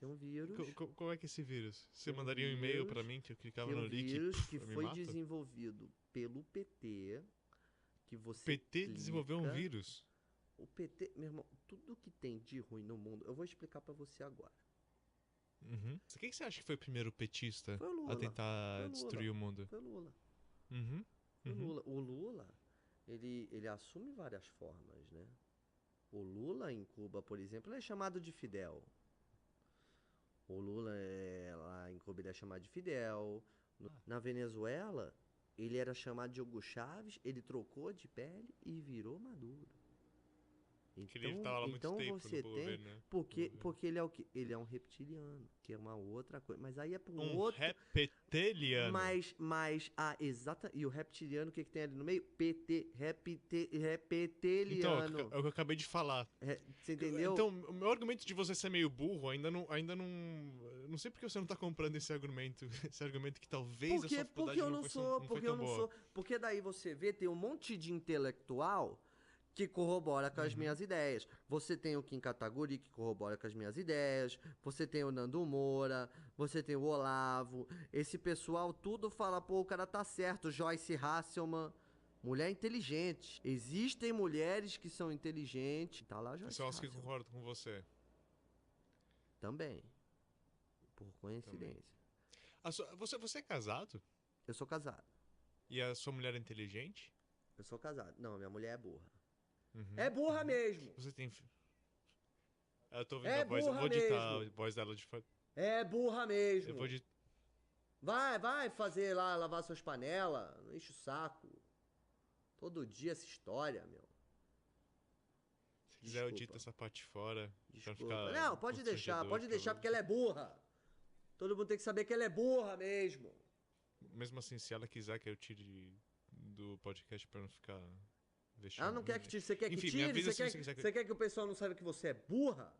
Tem um vírus. Como é que é esse vírus? Você Tem um mandaria um e-mail pra vírus, mim que eu clicava Tem no um link vírus e que me foi mata? desenvolvido pelo PT, que O você PT desenvolveu um clica. vírus? O PT, meu irmão, tudo que tem de ruim no mundo, eu vou explicar pra você agora. Uhum. Quem que você acha que foi o primeiro petista Foi o Lula. a tentar Foi o destruir o Lula. mundo? Foi o Lula. Uhum. Foi o Uhum. Lula. O Lula, ele assume várias formas, né? O Lula em Cuba, por exemplo, ele é chamado de Fidel. O Lula lá em Cuba ele é chamado de Fidel. Na Venezuela, ele era chamado de Hugo Chávez, ele trocou de pele e virou Maduro. Que ele tava lá muito Então tempo você no tem. governo, né? Porque ele é o quê? Ele é um reptiliano, que é uma outra coisa. Mas aí é pra um outro. Reptiliano. Mas a exata. E o reptiliano, o que tem ali no meio? Então, Reptiliano. é o que eu acabei de falar. Você entendeu? Então, o meu argumento de você ser meio burro ainda não. Não sei porque você não tá comprando esse argumento. Esse argumento que talvez a sua faculdade Porque eu não foi sou, não foi porque tão eu não boa. sou. Porque daí você vê, tem um monte de intelectual que corrobora com as minhas ideias. Você tem o Kim Kataguiri, que corrobora com as minhas ideias. Você tem o Nando Moura. Você tem o Olavo. Esse pessoal tudo fala, pô, o cara tá certo. Joyce Hasselman. Mulher inteligente. Existem mulheres que são inteligentes. Tá lá Joyce São as que Hasselman. concordam com você. Também. Por coincidência. Você é casado? Eu sou casado. E a sua mulher é inteligente? Eu sou casado. Não, minha mulher é burra. Uhum. É burra mesmo. Você tem. Eu tô ouvindo É a voz. Eu burra vou editar mesmo. a voz dela de fora. É burra mesmo. Eu vou editar. Vai fazer lá, lavar suas panelas. Não enche o saco. Todo dia essa história, meu. Se quiser, eu Desculpa. edito essa parte fora. Pra Desculpa. ficar Não, pode deixar constrangedor porque ela é burra. Todo mundo tem que saber que ela é burra mesmo. Mesmo assim, se ela quiser que eu tire do podcast pra não ficar Ela não quer que tire. Você quer que Enfim, me tire? avisa Você se você quiser que... você quer que o pessoal não saiba que você é burra?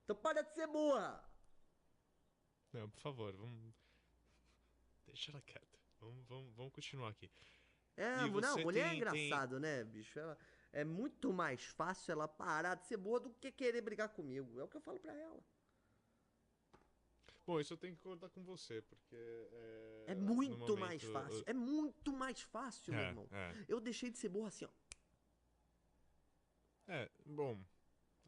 Então para de ser burra. Não, por favor, vamos... Deixa ela quieta. Vamos continuar aqui. É, E não, você mulher é tem- engraçado, né, bicho? É muito mais fácil ela parar de ser boa do que querer brigar comigo. É o que eu falo pra ela. Bom, isso eu tenho que concordar com você, porque... É no muito momento, mais fácil. É muito mais fácil, meu irmão. Eu deixei de ser burra assim, ó. Bom,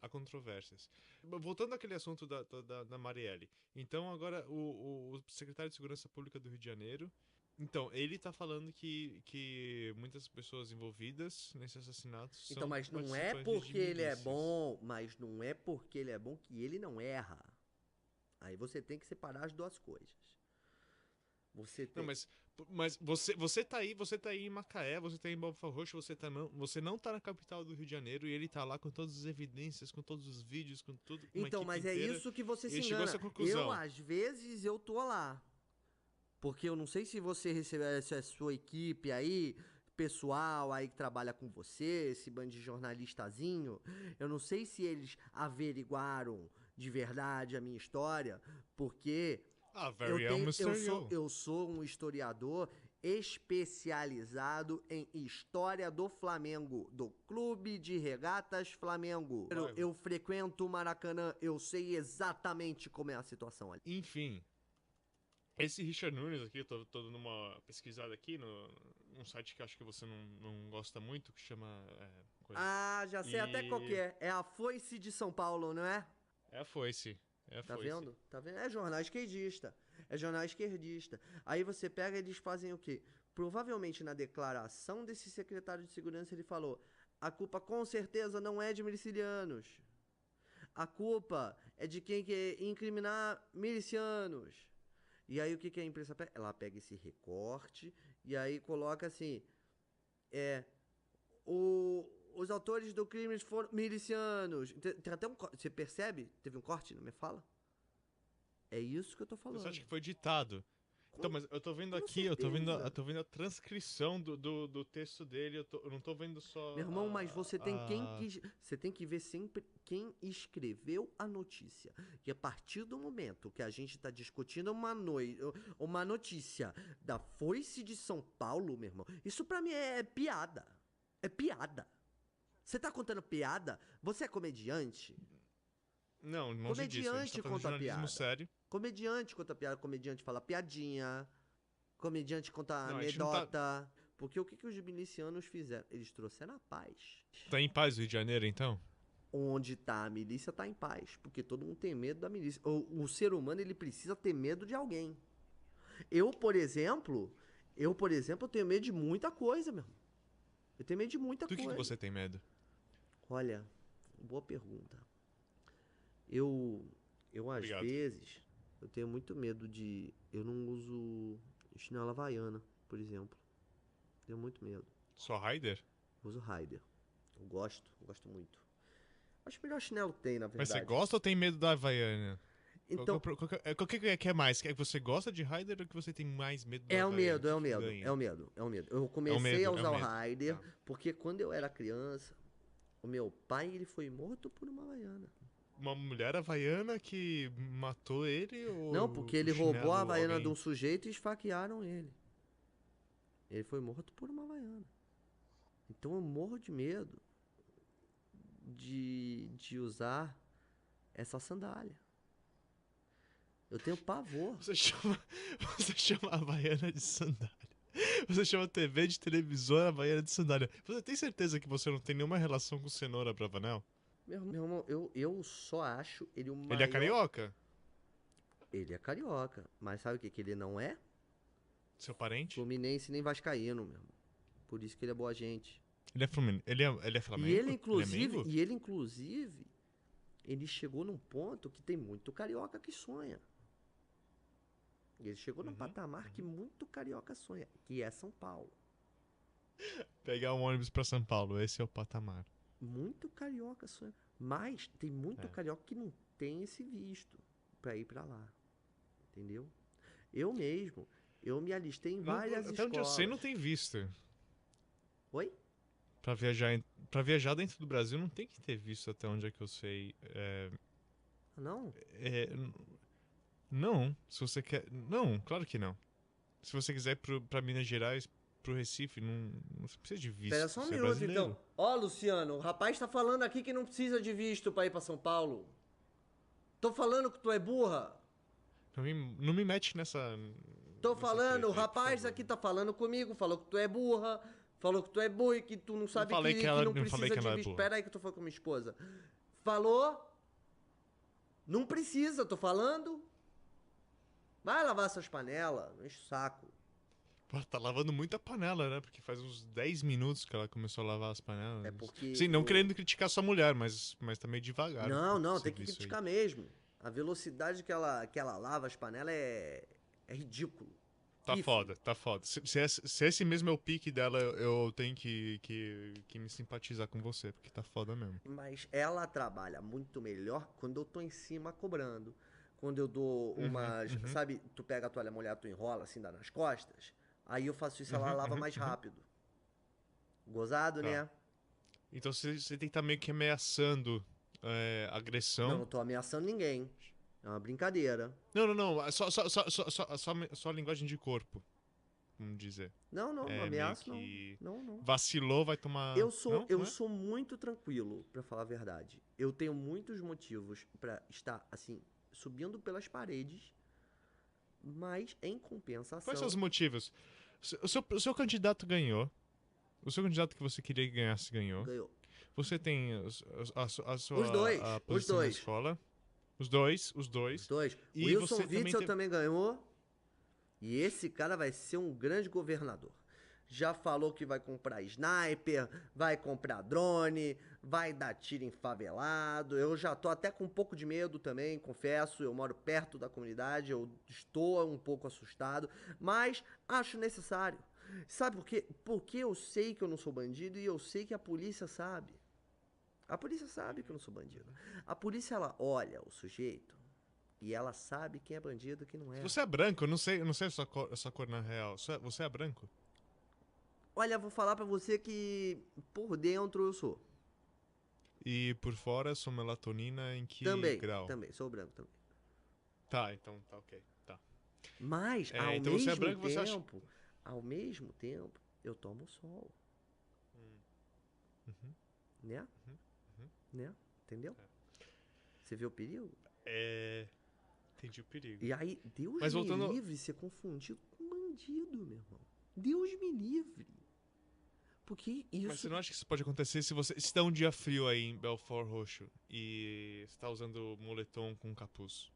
há controvérsias. Voltando àquele assunto da Marielle. Então, agora, o secretário de Segurança Pública do Rio de Janeiro... Então, ele tá falando que muitas pessoas envolvidas nesse assassinato são Então, mas não é participantes de porque ele é milícias. bom, mas não é porque ele é bom que ele não erra. Aí você tem que separar as duas coisas. Você tem... Não, mas você tá aí em Macaé, você tá em Belfort Roxo, você não tá na capital do Rio de Janeiro e ele tá lá com todas as evidências, com todos os vídeos, com tudo. Então, mas é isso que você se ele chegou a engana. essa conclusão. Às vezes, eu tô lá. Porque eu não sei se você recebeu essa sua equipe aí, pessoal aí que trabalha com você, esse bando de jornalistazinho. Eu não sei se eles averiguaram de verdade a minha história, porque eu sou um historiador especializado em história do Flamengo, do Clube de Regatas Flamengo. Eu frequento o Maracanã, eu sei exatamente como é a situação ali. Enfim, esse Richard Nunes aqui, eu tô dando uma pesquisada aqui num site que acho que você não gosta muito, que chama... já sei até qual que é. É a Foice de São Paulo, não é? É a Foice. Tá vendo? Tá vendo? É jornal esquerdista. É jornal esquerdista. Aí você pega e eles fazem o quê? Provavelmente na declaração desse secretário de segurança ele falou: a culpa com certeza não é de milicianos. A culpa é de quem quer incriminar milicianos. E aí o que a imprensa pega? Ela pega esse recorte e aí coloca assim: os autores do crime foram milicianos. Tem até um corte. Você percebe? Teve um corte na minha fala? É isso que eu tô falando. Você acha que foi ditado? Então, mas eu tô vendo aqui, certeza. eu tô vendo a transcrição do texto dele, eu não tô vendo só... Meu irmão, mas você tem que ver sempre quem escreveu a notícia. E a partir do momento que a gente tá discutindo uma notícia da Foice de São Paulo, meu irmão, isso pra mim é piada. É piada. Você tá contando piada? Você é comediante? Não, longe disso. A gente Comediante tá fazendo conta jornalismo piada. sério. Comediante conta piada, comediante fala piadinha, comediante conta Não, a gente não tá... anedota. Porque o que, que os milicianos fizeram? Eles trouxeram a paz. Tá em paz o Rio de Janeiro, então? Onde tá a milícia, tá em paz. Porque todo mundo tem medo da milícia. O ser humano, ele precisa ter medo de alguém. Eu, por exemplo, eu tenho medo de muita coisa, meu irmão. Eu tenho medo de muita Do que coisa. você tem medo? Olha, boa pergunta. Eu às Obrigado. vezes, eu tenho muito medo de... Eu não uso chinela havaiana, por exemplo. Tenho muito medo. Só Raider? Uso Raider. Eu gosto muito. Acho o melhor chinelo que tem, na Mas verdade. você gosta ou tem medo da Havaiana? Então, Qual que é mais? É que você gosta de Raider ou que você tem mais medo da é o Havaiana? medo, é o O que que medo, ganha? é o medo, é o medo. Eu comecei medo, a é o usar o medo. Raider, Tá. porque quando eu era criança, o meu pai, ele foi morto por uma havaiana. Uma mulher havaiana que matou ele ou Não, porque o ele roubou a chinelo, havaiana alguém... de um sujeito e esfaquearam ele. Ele foi morto por uma havaiana. Então eu morro de medo de usar essa sandália. Eu tenho pavor. Você chama, você chama a Havaiana de sandália. Você chama a TV de televisor Havaiana de sandália. Você tem certeza que você não tem nenhuma relação com cenoura Bravanel? Meu irmão, eu só acho ele o maior... Ele é carioca? Ele é carioca, mas sabe o que ele não é? Seu parente? Fluminense nem vascaíno, meu irmão. Por isso que ele é boa gente. Ele é Fluminense? Ele é Flamengo? E ele, inclusive, Mengo? ele chegou num ponto que tem muito carioca que sonha. Ele chegou num patamar que muito carioca sonha, que é São Paulo. Pegar um ônibus pra São Paulo, esse é o patamar. Muito carioca sonha. Mas tem muito É. carioca que não tem esse visto pra ir pra lá. Entendeu? Eu mesmo, eu me alistei em várias Até onde eu escolas. sei, não tem visto. Oi? Pra viajar dentro do Brasil, não tem que ter visto até onde é que eu sei. Não? Não, se você quer... Não, claro que não. Se você quiser ir pra Minas Gerais, pro Recife, não precisa de visto. Espera só um Você é minuto, brasileiro. então. Ó, Luciano, o rapaz tá falando aqui que não precisa de visto pra ir pra São Paulo. Tô falando que tu é burra. Não me mete nessa... Tô nessa falando, treta o aí, por rapaz favor. aqui tá falando comigo, falou que tu é burra, falou que tu é burra e que tu não sabe falei que que ela- não não falei precisa que de ela é visto. burra. Pera aí que eu tô falando com minha esposa. Falou? Não precisa, tô falando. Vai lavar suas panelas, não enche o saco. Pô, tá lavando muita panela, né? Porque faz uns 10 minutos que ela começou a lavar as panelas. É porque Sim, não eu- querendo criticar sua mulher, mas tá meio devagar. Não, o não, tem que serviço aí. criticar mesmo. A velocidade que ela lava as panelas é ridículo. Tá Pífio. foda, tá foda. Se esse mesmo é o pique dela, eu tenho que me simpatizar com você, porque tá foda mesmo. Mas ela trabalha muito melhor quando eu tô em cima cobrando. Quando eu dou umas. Sabe, tu pega a toalha molhada, tu enrola assim, dá nas costas. Aí eu faço isso, ela lava mais rápido. Gozado, Tá. né? Então você tem que estar meio que ameaçando agressão. Não tô ameaçando ninguém. É uma brincadeira. Não. Só linguagem de corpo. Vamos dizer. Não, não Meio ameaço, que não. Não. vacilou, vai tomar. Eu sou, Não é? sou muito tranquilo, pra falar a verdade. Eu tenho muitos motivos pra estar, assim, subindo pelas paredes, mas em compensação. Quais são os motivos? O seu candidato ganhou. O seu candidato que você queria que ganhasse ganhou. Ganhou. Você tem a sua Os dois, a os posição na dois. escola. Os dois. Os dois. E Wilson você também Witzel tem- também ganhou. E esse cara vai ser um grande governador. Já falou que vai comprar sniper, vai comprar drone, vai dar tiro em favelado. Eu já tô até com um pouco de medo também, confesso. Eu moro perto da comunidade, eu estou um pouco assustado, mas acho necessário. Sabe por quê? Porque eu sei que eu não sou bandido e eu sei que a polícia sabe. A polícia sabe que eu não sou bandido. A polícia, ela olha o sujeito e ela sabe quem é bandido e quem não é. Você é branco, eu não sei a sua cor na real. Você é branco? Olha, vou falar pra você que por dentro eu sou. E por fora, sua melatonina em que Também, grau? também, sou branco também. Tá, então tá ok. Tá. Mas, ao então mesmo você é branco, você acha- tempo, ao mesmo tempo, eu tomo sol. Uhum. Né? Né? Entendeu? Você vê o perigo? Entendi o perigo. E aí, Deus Mas me voltando- livre ser confundido com bandido, meu irmão. Deus me livre. Porque isso... Mas você não acha que isso pode acontecer se dá um dia frio aí em Belfort Roxo e você tá usando moletom com capuz?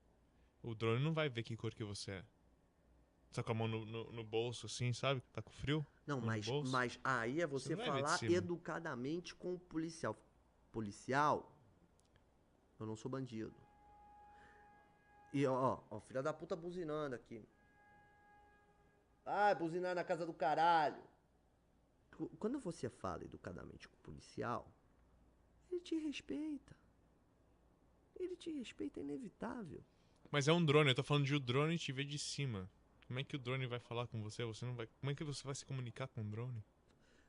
O drone não vai ver que cor que você é. Tá com a mão no bolso, assim, sabe? Tá com frio? Não, no mas, bolso. mas aí é você não vai ver de falar cima. educadamente com o policial. Policial, eu não sou bandido. E ó, filha da puta buzinando aqui. Ah, buzinar na casa do caralho. Quando você fala educadamente com o policial, ele te respeita. Ele te respeita, é inevitável. Mas é um drone, eu tô falando de o drone te ver de cima. Como é que o drone vai falar com você? Você não vai. Como é que você vai se comunicar com o drone?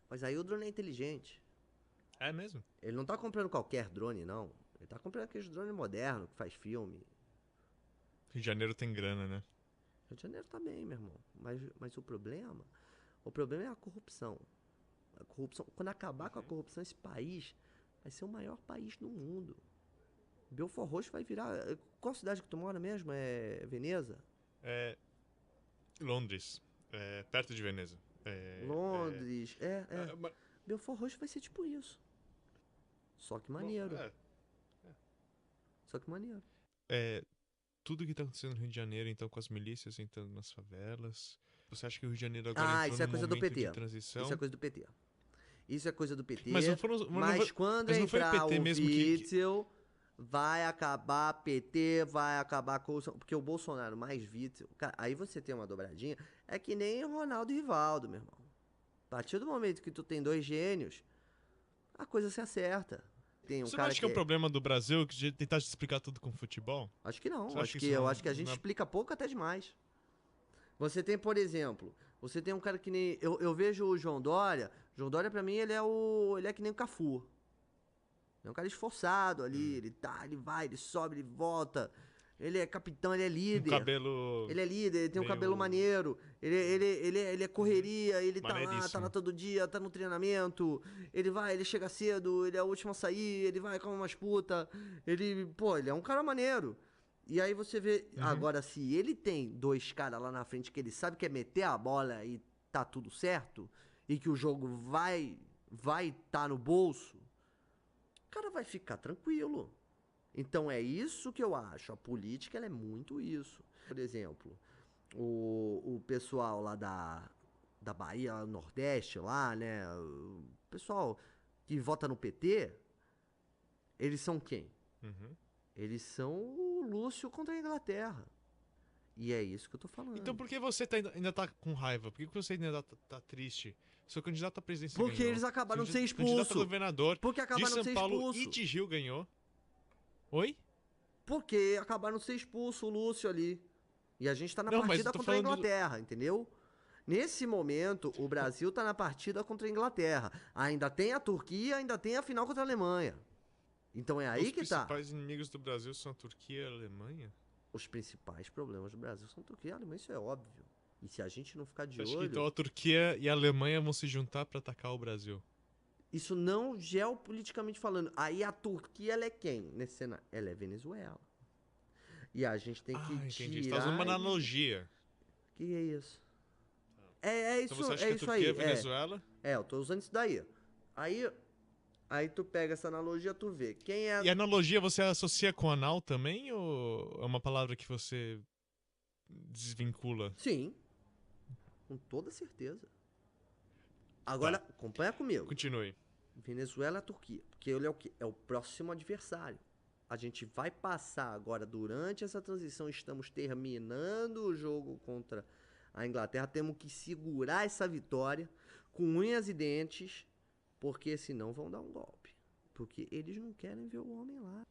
Mas aí o drone é inteligente. É mesmo? Ele não tá comprando qualquer drone, não. Ele tá comprando aqueles drones modernos que faz filme. Rio de Janeiro tem grana, né? Rio de Janeiro tá bem, meu irmão. Mas o problema é a corrupção. A corrupção. Quando acabar com a corrupção, esse país vai ser o maior país do mundo. Belfort Roxo vai virar... Qual cidade que tu mora mesmo? É Veneza? É. Londres. Perto de Veneza. Londres. Mas- Belfort Roxo vai ser tipo isso. Só que maneiro. Só que maneiro. Tudo que tá acontecendo no Rio de Janeiro, então, com as milícias entrando nas favelas. Você acha que o Rio de Janeiro agora entrou Isso é num coisa do momento PT. de transição? Isso é coisa do PT. Isso é coisa do PT. Mas não foram- mas não Mas foi- quando mas não foi o entrar PT o mesmo que- Witzel, vai acabar PT, vai acabar a corrupção. Porque o Bolsonaro mais Witzel... Cara, aí você tem uma dobradinha. É que nem Ronaldo e Rivaldo, meu irmão. A partir do momento que tu tem dois gênios, a coisa se acerta. Tem um Você não cara acha que é um problema do Brasil que tentar explicar tudo com futebol? Acho que não. Você acha Acho que que, isso eu não- acho que a gente não é- explica pouco até demais. Você tem, por exemplo, você tem um cara que nem... Eu vejo o João Dória. João Dória, pra mim, ele é que nem o Cafu. É um cara esforçado ali. Ele vai, ele sobe, ele volta. Ele é capitão, ele é Um líder. cabelo. Ele é líder, ele tem um meio- cabelo maneiro, ele é correria, ele tá Maneiríssimo. lá todo dia, tá no treinamento, ele vai, ele chega cedo, ele é o último a sair, ele vai com umas puta, ele é um cara maneiro. E aí você vê, agora se ele tem dois caras lá na frente que ele sabe que é meter a bola e tá tudo certo, e que o jogo vai tá no bolso, o cara vai ficar tranquilo. Então é isso que eu acho. A política ela é muito isso. Por exemplo, o pessoal lá da Bahia, Nordeste lá, né? O pessoal que vota no PT, eles são quem? Uhum. Eles são o Lúcio contra a Inglaterra. E é isso que eu tô falando. Então por que você ainda tá com raiva? Por que você ainda tá triste? Seu candidato à presidência Porque ganhou. eles acabaram de Seu ser candidato a expulsos. governador Porque acabaram de de São ser Paulo expulsos. e de Rio ganhou. Oi? Porque acabaram de ser expulso o Lúcio ali. E a gente tá na Não, mas partida eu tô contra a falando do- Inglaterra, entendeu? Nesse momento, o Brasil tá na partida contra a Inglaterra. Ainda tem a Turquia, ainda tem a final contra a Alemanha. Então é aí Os que tá. principais inimigos do Brasil são a Turquia e a Alemanha? Os principais problemas do Brasil são Turquia e Alemanha, isso é óbvio. E se a gente não ficar de Você acha que olho... então a Turquia e a Alemanha vão se juntar pra atacar o Brasil? Isso não geopoliticamente falando. Aí a Turquia, ela é quem nesse cenário? Ela é Venezuela. E a gente tem que entendi. Você tirar... tá usando uma eles- analogia. Que é isso? É Então isso, você acha é que a isso Turquia aí. é Venezuela? Eu tô usando isso daí. Aí tu pega essa analogia, tu vê. Quem é... E analogia você associa com anal também? Ou é uma palavra que você desvincula? Sim. Com toda certeza. Agora, acompanha comigo. Continue. Venezuela e Turquia. Porque ele é o quê? É o próximo adversário. A gente vai passar agora, durante essa transição, estamos terminando o jogo contra a Inglaterra. Temos que segurar essa vitória com unhas e dentes, porque senão vão dar um golpe. Porque eles não querem ver o homem lá.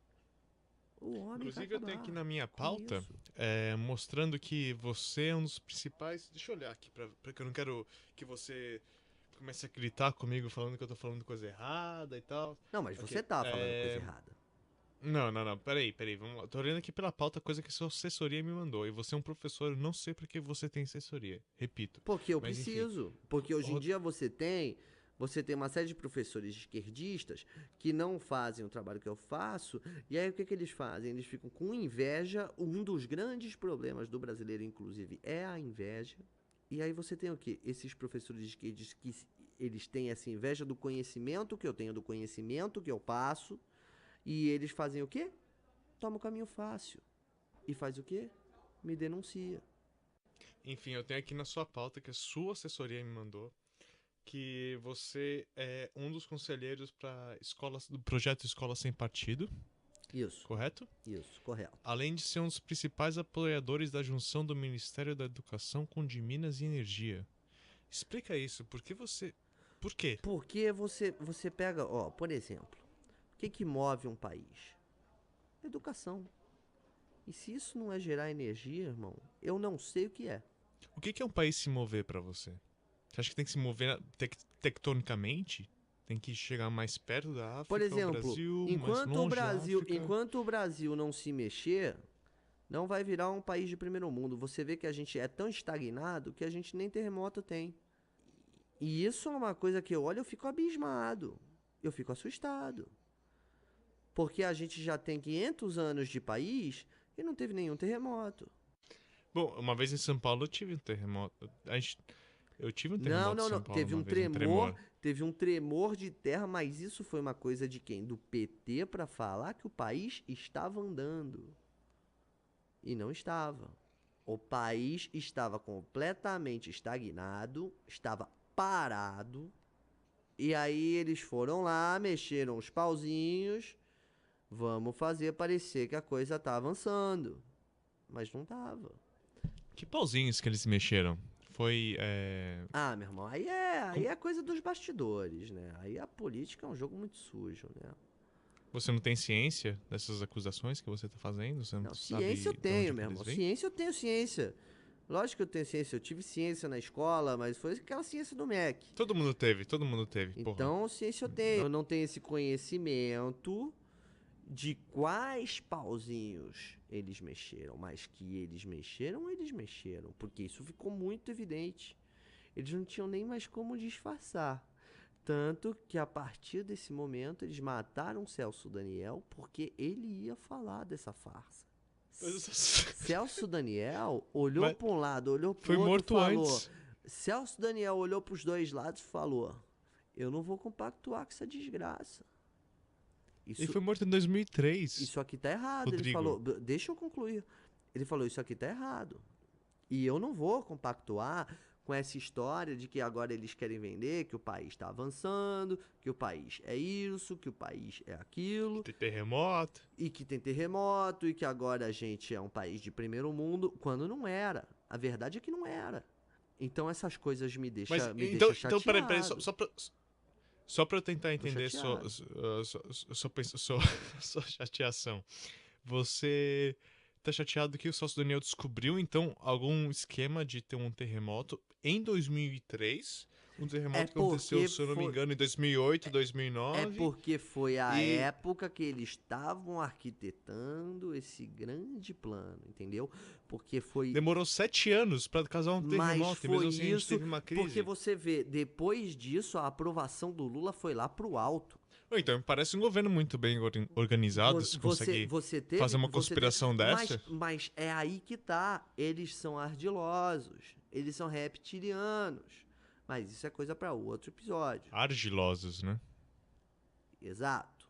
O homem Inclusive vai eu tenho acabar aqui na minha com pauta isso. mostrando que você é um dos principais. Deixa eu olhar aqui, porque eu não quero que você comece a gritar comigo falando que eu tô falando coisa errada e tal. Não, mas Ok, você tá falando coisa errada. Não, peraí, vamos lá. Tô olhando aqui pela pauta coisa que sua assessoria me mandou. E você é um professor, eu não sei porque você tem assessoria. Repito. Porque eu Mas, enfim. preciso. Porque hoje em dia você tem Você tem uma série de professores esquerdistas que não fazem o trabalho que eu faço, e aí o que eles fazem? Eles ficam com inveja. Um dos grandes problemas do brasileiro, inclusive, é a inveja. E aí você tem o quê? Esses professores esquerdistas que eles têm essa inveja do conhecimento que eu tenho, do conhecimento que eu passo, e eles fazem o quê? Toma o caminho fácil. E faz o quê? Me denuncia. Enfim, eu tenho aqui na sua pauta que a sua assessoria me mandou que você é um dos conselheiros para escolas do projeto Escola Sem Partido, Isso, correto? isso, correto. Além de ser um dos principais apoiadores da junção do Ministério da Educação com o de Minas e Energia. Explica isso, por quê? Porque você pega, ó, por exemplo, o que move um país? Educação. E se isso não é gerar energia, irmão, eu não sei o que é. O que é um país se mover para você? Você acha que tem que se mover tectonicamente? Tem que chegar mais perto da África, Por exemplo, o Brasil, mais longe da África? enquanto o Brasil não se mexer, não vai virar um país de primeiro mundo. Você vê que a gente é tão estagnado que a gente nem terremoto tem. E isso é uma coisa que eu olho e eu fico abismado. Eu fico assustado. Porque a gente já tem 500 anos de país e não teve nenhum terremoto. Bom, uma vez em São Paulo eu tive um terremoto. Eu tive um terremoto Não. em São Paulo. Teve um tremor de terra, mas isso foi uma coisa de quem? Do PT para falar que o país estava andando. E não estava. O país estava completamente estagnado, estava parado. E aí eles foram lá, mexeram os pauzinhos. Vamos fazer parecer que a coisa tá avançando. Mas não tava. Que pauzinhos que eles mexeram? Foi. Ah, meu irmão, aí é coisa dos bastidores, né? Aí a política é um jogo muito sujo, né? Você não tem ciência dessas acusações que você tá fazendo? Você não sabe ciência eu de onde tenho, que meu eles irmão. vêm? Ciência eu tenho ciência. Lógico que eu tenho ciência. Eu tive ciência na escola, mas foi aquela ciência do MEC. Todo mundo teve, porra. Então, ciência eu tenho. Eu não tenho esse conhecimento de quais pauzinhos eles mexeram, mas que eles mexeram, porque isso ficou muito evidente. Eles não tinham nem mais como disfarçar. Tanto que a partir desse momento eles mataram Celso Daniel porque ele ia falar dessa farsa. Celso Daniel olhou para um lado, olhou para o outro e falou. Antes. Celso Daniel olhou para os dois lados e falou: eu não vou compactuar com essa desgraça. Ele foi morto em 2003. Isso aqui tá errado. Rodrigo. Ele falou, deixa eu concluir. Ele falou, isso aqui tá errado. E eu não vou compactuar com essa história de que agora eles querem vender, que o país está avançando, que o país é isso, que o país é aquilo. Tem terremoto. E que tem terremoto, e que agora a gente é um país de primeiro mundo, quando não era. A verdade é que não era. Então essas coisas me deixam chateado. Então, peraí, só pra eu tentar entender sua chateação. Você tá chateado que o Celso Daniel descobriu, então, algum esquema de ter um terremoto em 2003? Um terremoto que aconteceu, se eu não me engano, em 2008, 2009. É porque foi a época que eles estavam arquitetando esse grande plano, entendeu? Porque foi... Demorou 7 anos pra causar um terremoto, e mesmo assim a gente teve uma crise. Porque você vê, depois disso, a aprovação do Lula foi lá pro alto. Então, parece um governo muito bem organizado, se consegue fazer uma conspiração dessa. Mas é aí que tá. Eles são ardilosos, eles são reptilianos. Mas isso é coisa para outro episódio. Argilosos, né? Exato.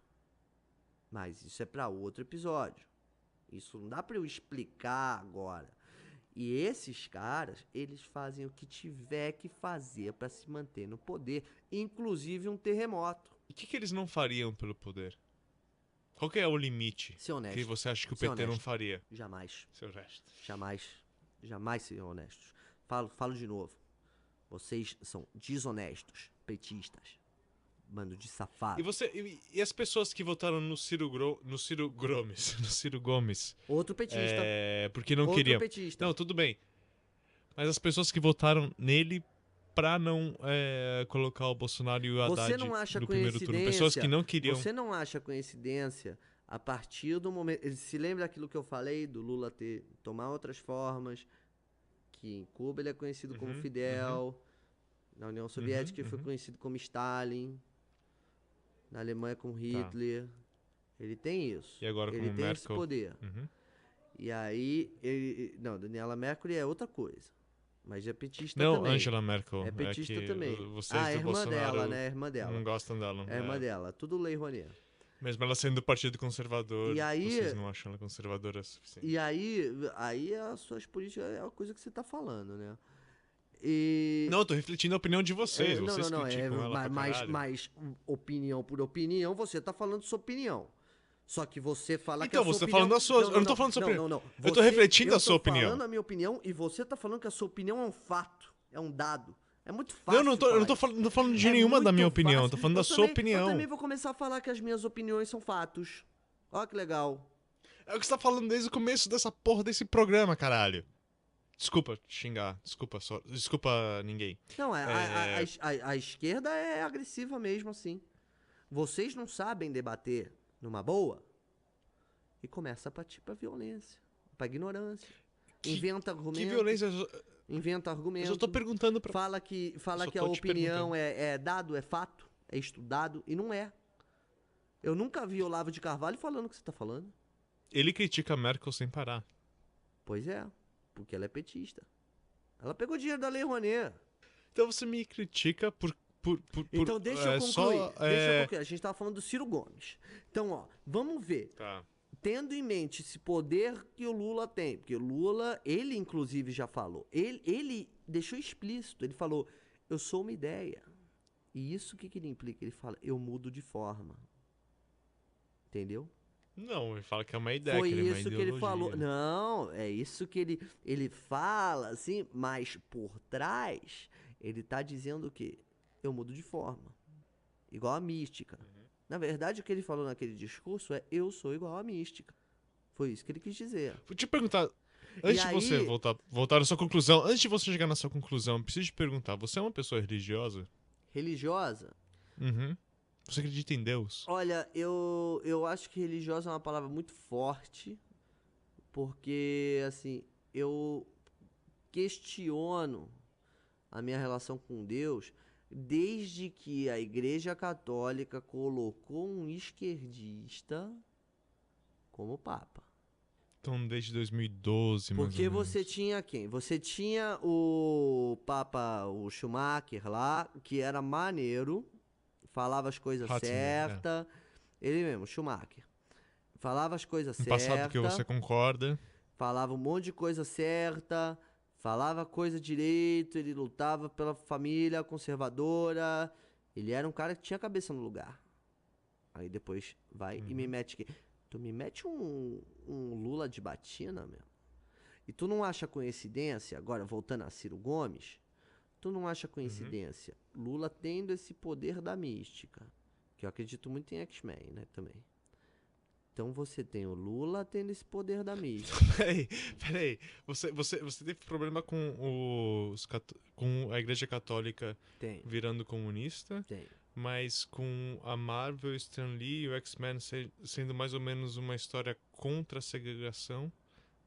Mas isso é para outro episódio. Isso não dá para eu explicar agora. E esses caras, eles fazem o que tiver que fazer para se manter no poder, inclusive um terremoto. E o que eles não fariam pelo poder? Qual que é o limite ser honesto. Que você acha que o PT não faria? Jamais. Ser honesto. Jamais seriam honestos. Falo de novo. Vocês são desonestos, petistas. Bando de safado. E as pessoas que votaram no Ciro Gomes? Outro petista. Porque não Outro queriam. petista. Não, tudo bem. Mas as pessoas que votaram nele pra não colocar o Bolsonaro e o Haddad no primeiro turno. Pessoas que não queriam. Você não acha coincidência a partir do momento... Ele se lembra daquilo que eu falei, do Lula tomar outras formas, que em Cuba ele é conhecido como Fidel, Na União Soviética ele foi conhecido como Stalin. Na Alemanha com Hitler. Ele tem isso. E agora ele como tem Merkel. esse poder. E aí, não, Daniela Mercury é outra coisa. Mas é petista não, também. Angela Merkel. É petista que também. Vocês É do irmã Bolsonaro dela, né? É irmã dela. não gostam dela. É irmã dela. Tudo Lei Rouanet. Mesmo ela sendo do Partido Conservador, E aí, vocês não acham ela conservadora o suficiente. E aí as suas políticas é a coisa que você tá falando, né? E... Não, eu tô refletindo a opinião de vocês. Vocês criticam ela pra caralho. Mas opinião por opinião, você tá falando sua opinião. Só que você fala então, que a sua você opinião... tá falando a sua... eu não tô falando a sua opinião. Eu tô refletindo a sua opinião. Eu tô falando a minha opinião e você tá falando que a sua opinião é um fato, é um dado. É muito fácil. Eu não tô falando de nenhuma da minha opinião, eu tô falando da sua opinião. Eu também vou começar a falar que as minhas opiniões são fatos. Ó que legal. É o que você tá falando desde o começo dessa porra desse programa, caralho. Desculpa xingar, desculpa ninguém. Não, a esquerda é agressiva mesmo, assim. Vocês não sabem debater numa boa e começa a partir pra violência, pra ignorância. Inventa argumento. Que violência? Inventa argumento. Eu só tô perguntando pra... Fala que a opinião é dado, é fato, é estudado, e não é. Eu nunca vi Olavo de Carvalho falando o que você tá falando. Ele critica a Merkel sem parar. Pois é, porque ela é petista. Ela pegou dinheiro da Lei Rouanet. Então você me critica por então deixa eu concluir. Deixa eu concluir. A gente tava falando do Ciro Gomes. Então, ó, vamos ver. Tá. Tendo em mente esse poder que o Lula tem, porque o Lula, ele inclusive já falou, ele deixou explícito, ele falou, eu sou uma ideia. E isso o que ele implica? Ele fala, eu mudo de forma. Entendeu? Não, ele fala que é uma ideia, Foi que ele é uma isso que ideologia. ele falou. Não, é isso que ele fala, assim, mas por trás, ele tá dizendo o quê? Eu mudo de forma. Igual a mística. Na verdade, o que ele falou naquele discurso é eu sou igual à mística. Foi isso que ele quis dizer. Vou te perguntar, antes de você voltar à sua conclusão, antes de você chegar na sua conclusão, preciso te perguntar, você é uma pessoa religiosa? Religiosa? Você acredita em Deus? Olha, eu acho que religiosa é uma palavra muito forte, porque, assim, eu questiono a minha relação com Deus desde que a Igreja Católica colocou um esquerdista como Papa. Então, desde 2012, mais Porque ou menos. você tinha quem? Você tinha o Papa, o Schumacher lá, que era maneiro, falava as coisas certas. Ele mesmo, Schumacher. Falava as coisas certas. Passado que você concorda. Falava um monte de coisa certa. Falava coisa direito, ele lutava pela família conservadora. Ele era um cara que tinha a cabeça no lugar. Aí depois vai e me mete aqui. Tu me mete um Lula de batina, meu. E tu não acha coincidência, agora voltando a Ciro Gomes, tu não acha coincidência Lula tendo esse poder da mística, que eu acredito muito em X-Men, né, também. Então você tem o Lula tendo esse poder da mística. Peraí. Você teve problema com a Igreja Católica virando comunista? Tem. Mas com a Marvel, Stan Lee e o X-Men sendo mais ou menos uma história contra a segregação,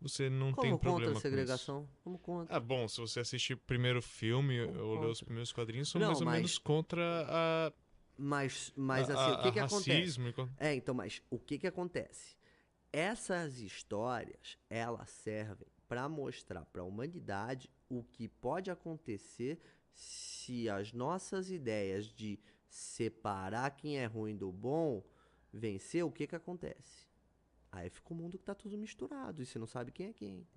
você não tem problema com isso? Como contra a segregação? Como contra? Ah, bom, se você assistir o primeiro filme ou ler os primeiros quadrinhos, são mais ou menos contra a... Mas assim, o que acontece? Então, mas o que acontece? Essas histórias, elas servem para mostrar para a humanidade o que pode acontecer se as nossas ideias de separar quem é ruim do bom vencer, o que acontece? Aí fica um mundo que tá tudo misturado e você não sabe quem é quem.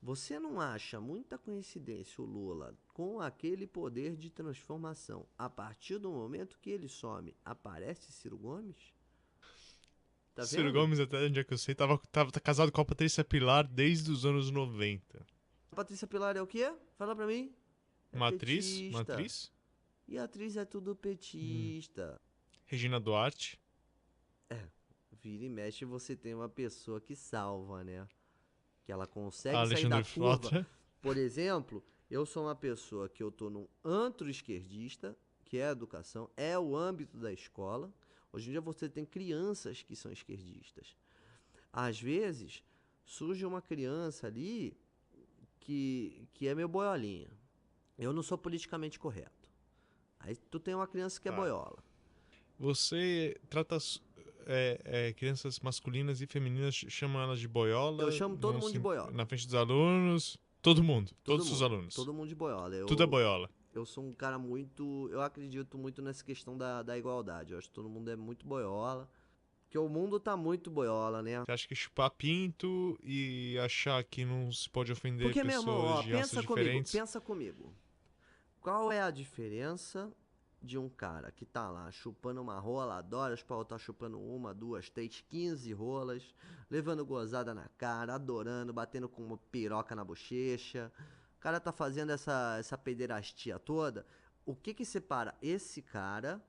Você não acha muita coincidência o Lula com aquele poder de transformação? A partir do momento que ele some, aparece Ciro Gomes? Tá vendo? Ciro Gomes, até onde é que eu sei, tava casado com a Patrícia Pilar desde os anos 90. A Patrícia Pilar é o quê? Fala pra mim. Matriz? E a atriz é tudo petista. Regina Duarte? Vira e mexe, você tem uma pessoa que salva, né? Que ela consegue sair da curva. Por exemplo, eu sou uma pessoa que eu tô num antro esquerdista, que é a educação, é o âmbito da escola. Hoje em dia você tem crianças que são esquerdistas. Às vezes, surge uma criança ali que é meu boiolinha. Eu não sou politicamente correto. Aí tu tem uma criança que é Tá. boiola. Você trata crianças masculinas e femininas, chama elas de boiola? Eu chamo todo não mundo de se- boiola. Na frente dos alunos? Todo mundo, todos os alunos. Todo mundo de boiola. Tudo é boiola. Eu sou um cara muito... Eu acredito muito nessa questão da igualdade. Eu acho que todo mundo é muito boiola. Porque o mundo tá muito boiola, né? Você acha que chupar pinto e achar que não se pode ofender Porque, meu irmão, pessoas ó, de raças diferentes? pensa comigo. Qual é a diferença de um cara que tá lá chupando uma rola, adora, os pau tá chupando uma, duas, três, 15 rolas, levando gozada na cara, adorando, batendo com uma piroca na bochecha. O cara tá fazendo essa pederastia toda. O que separa esse cara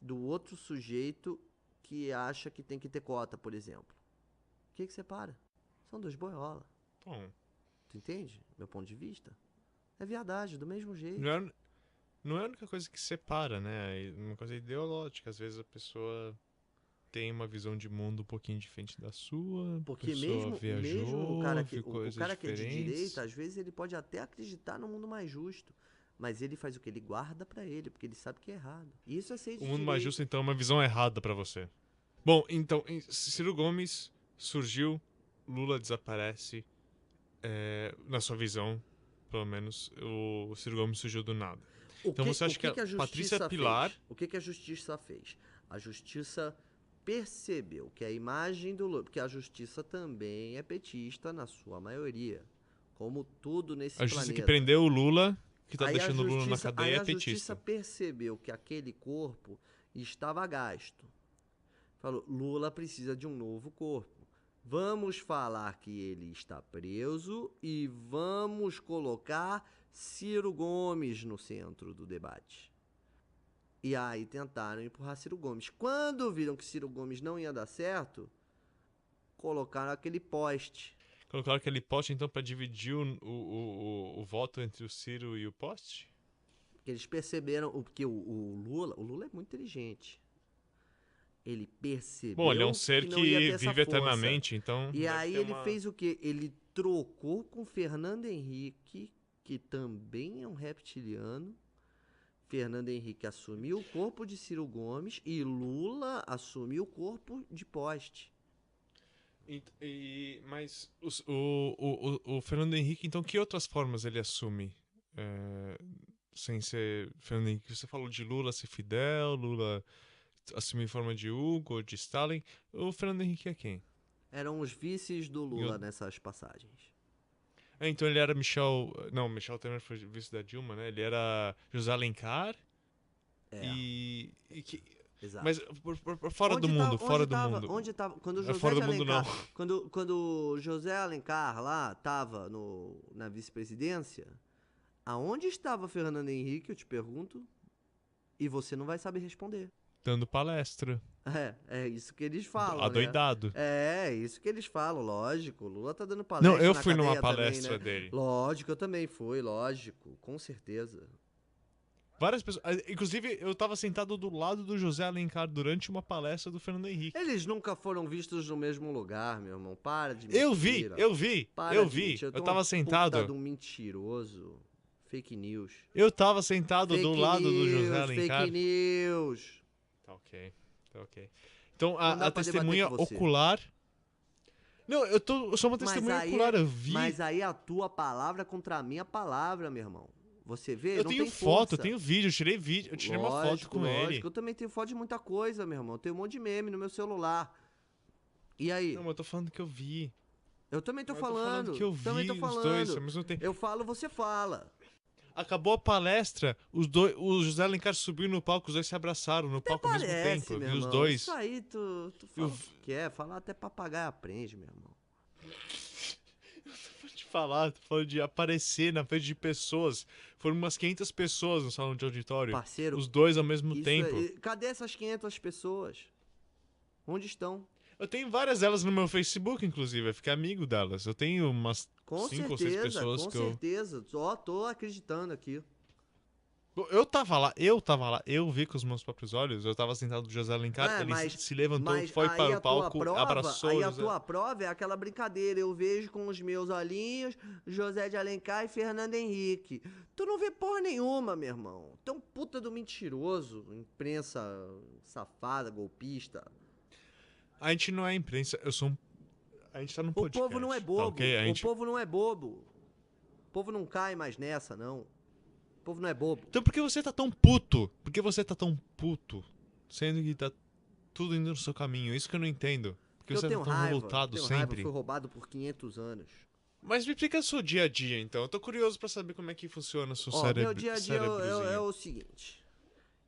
do outro sujeito que acha que tem que ter cota, por exemplo? O que separa? São dois boiola. Bom, Tu entende? Meu ponto de vista. É verdade, do mesmo jeito. não é a única coisa que separa, né? É uma coisa ideológica. Às vezes a pessoa tem uma visão de mundo um pouquinho diferente da sua. Porque a pessoa viajou, o cara que, viu coisas o cara que é de diferentes. direita, às vezes ele pode até acreditar no mundo mais justo. Mas ele faz o que? Ele guarda pra ele, porque ele sabe que é errado. E isso é ser de O mundo mais direita. justo, então, é uma visão errada pra você. Bom, então, Ciro Gomes surgiu, Lula desaparece. Na sua visão, pelo menos, o Ciro Gomes surgiu do nada. Então você acha que a Patrícia Pilar... O que a justiça fez? A justiça percebeu que a imagem do Lula... Porque a justiça também é petista na sua maioria. Como tudo nesse A justiça planeta. que prendeu o Lula, que tá Aí deixando o Lula na aí cadeia, é a justiça petista. percebeu que aquele corpo estava gasto. Falou, Lula precisa de um novo corpo. Vamos falar que ele está preso e vamos colocar Ciro Gomes no centro do debate. E aí tentaram empurrar Ciro Gomes. Quando viram que Ciro Gomes não ia dar certo, colocaram aquele poste. Colocaram aquele poste, então, pra dividir o voto entre o Ciro e o poste? Porque eles perceberam, porque o Lula é muito inteligente. Ele percebeu Bom, ele é um ser que não ia ter que essa vive força. eternamente, então... E deve aí ter ele uma- fez o quê? Ele trocou com Fernando Henrique, que também é um reptiliano. Fernando Henrique assumiu o corpo de Ciro Gomes e Lula assumiu o corpo de poste. Mas o Fernando Henrique, então, que outras formas ele assume? Sem ser Fernando Henrique? Você falou de Lula ser Fidel, Lula assumir forma de Hugo, de Stalin. O Fernando Henrique é quem? Eram os vices do Lula nessas passagens. Então ele era Michel... Não, Michel Temer foi vice da Dilma, né? Ele era José Alencar Exato. Mas fora do mundo, fora do mundo. Onde tava, quando o José Fora do de mundo, Alencar, quando o José Alencar lá tava na vice-presidência, aonde estava Fernando Henrique, eu te pergunto, e você não vai saber responder. Dando palestra. É isso que eles falam, Adoidado. né? É isso que eles falam, lógico. O Lula tá dando palestra Não, eu na fui numa cadeia também, palestra né? dele. Lógico, eu também fui, lógico, com certeza. Várias pessoas. Inclusive, eu tava sentado do lado do José Alencar durante uma palestra do Fernando Henrique. Eles nunca foram vistos no mesmo lugar, meu irmão. Para de mentir. Eu vi. Eu tava sentado. Puta de um mentiroso. Fake news. Eu tava sentado Fake do lado do news, José Alencar. Fake news. Tá ok. Então, Não dá a pra testemunha debater com você. ocular. Não, eu sou uma testemunha ocular, eu vi. Mas aí a tua palavra contra a minha palavra, meu irmão. Você vê? Eu não tenho tem foto, força. eu tenho vídeo, eu tirei vídeo, eu tirei uma foto com ele. Eu também tenho foto de muita coisa, meu irmão. Eu tenho um monte de meme no meu celular. E aí? Não, mas eu tô falando que eu vi. Eu também tô Eu falando. que eu vi também tô os falando. dois ao mesmo tempo. Eu falo, você fala. Acabou a palestra, o José Alencar subiu no palco, os dois se abraçaram no palco ao mesmo tempo. Eu meu vi os irmão. dois. Isso aí tu fala o que quer. Falar até papagaio aprende, meu irmão. Vou te falar, tô falando de aparecer na frente de pessoas. Foram umas 500 pessoas no salão de auditório. Parceiro, Os dois ao mesmo isso tempo. Cadê essas 500 pessoas? Onde estão? Eu tenho várias delas no meu Facebook, inclusive. Eu fiquei amigo delas. Eu tenho umas Com 5 ou 6 certeza, pessoas com que eu... certeza. Só tô acreditando aqui. Eu tava lá, eu vi com os meus próprios olhos, eu tava sentado do José Alencar, ele se levantou, mas foi aí para o a tua palco, prova, abraçou aí o a José. tua prova é aquela brincadeira. Eu vejo com os meus olhinhos José de Alencar e Fernando Henrique. Tu não vê porra nenhuma, meu irmão. Tu é um puta do mentiroso, imprensa safada, golpista. A gente não é imprensa, a gente tá num O podcast, povo não é tá bobo. ok? O povo não é bobo. O povo não cai mais nessa, não. O povo não é bobo. Então por que você tá tão puto? Por que você tá tão puto? Sendo que tá tudo indo no seu caminho. Isso que eu não entendo. Porque Eu você tenho tá tão raiva. revoltado Tenho raiva, sempre. fui roubado por 500 anos. Mas me explica o seu dia a dia, então. Eu tô curioso pra saber como é que funciona o seu Ó, meu dia a dia é cérebrozinho. o seguinte.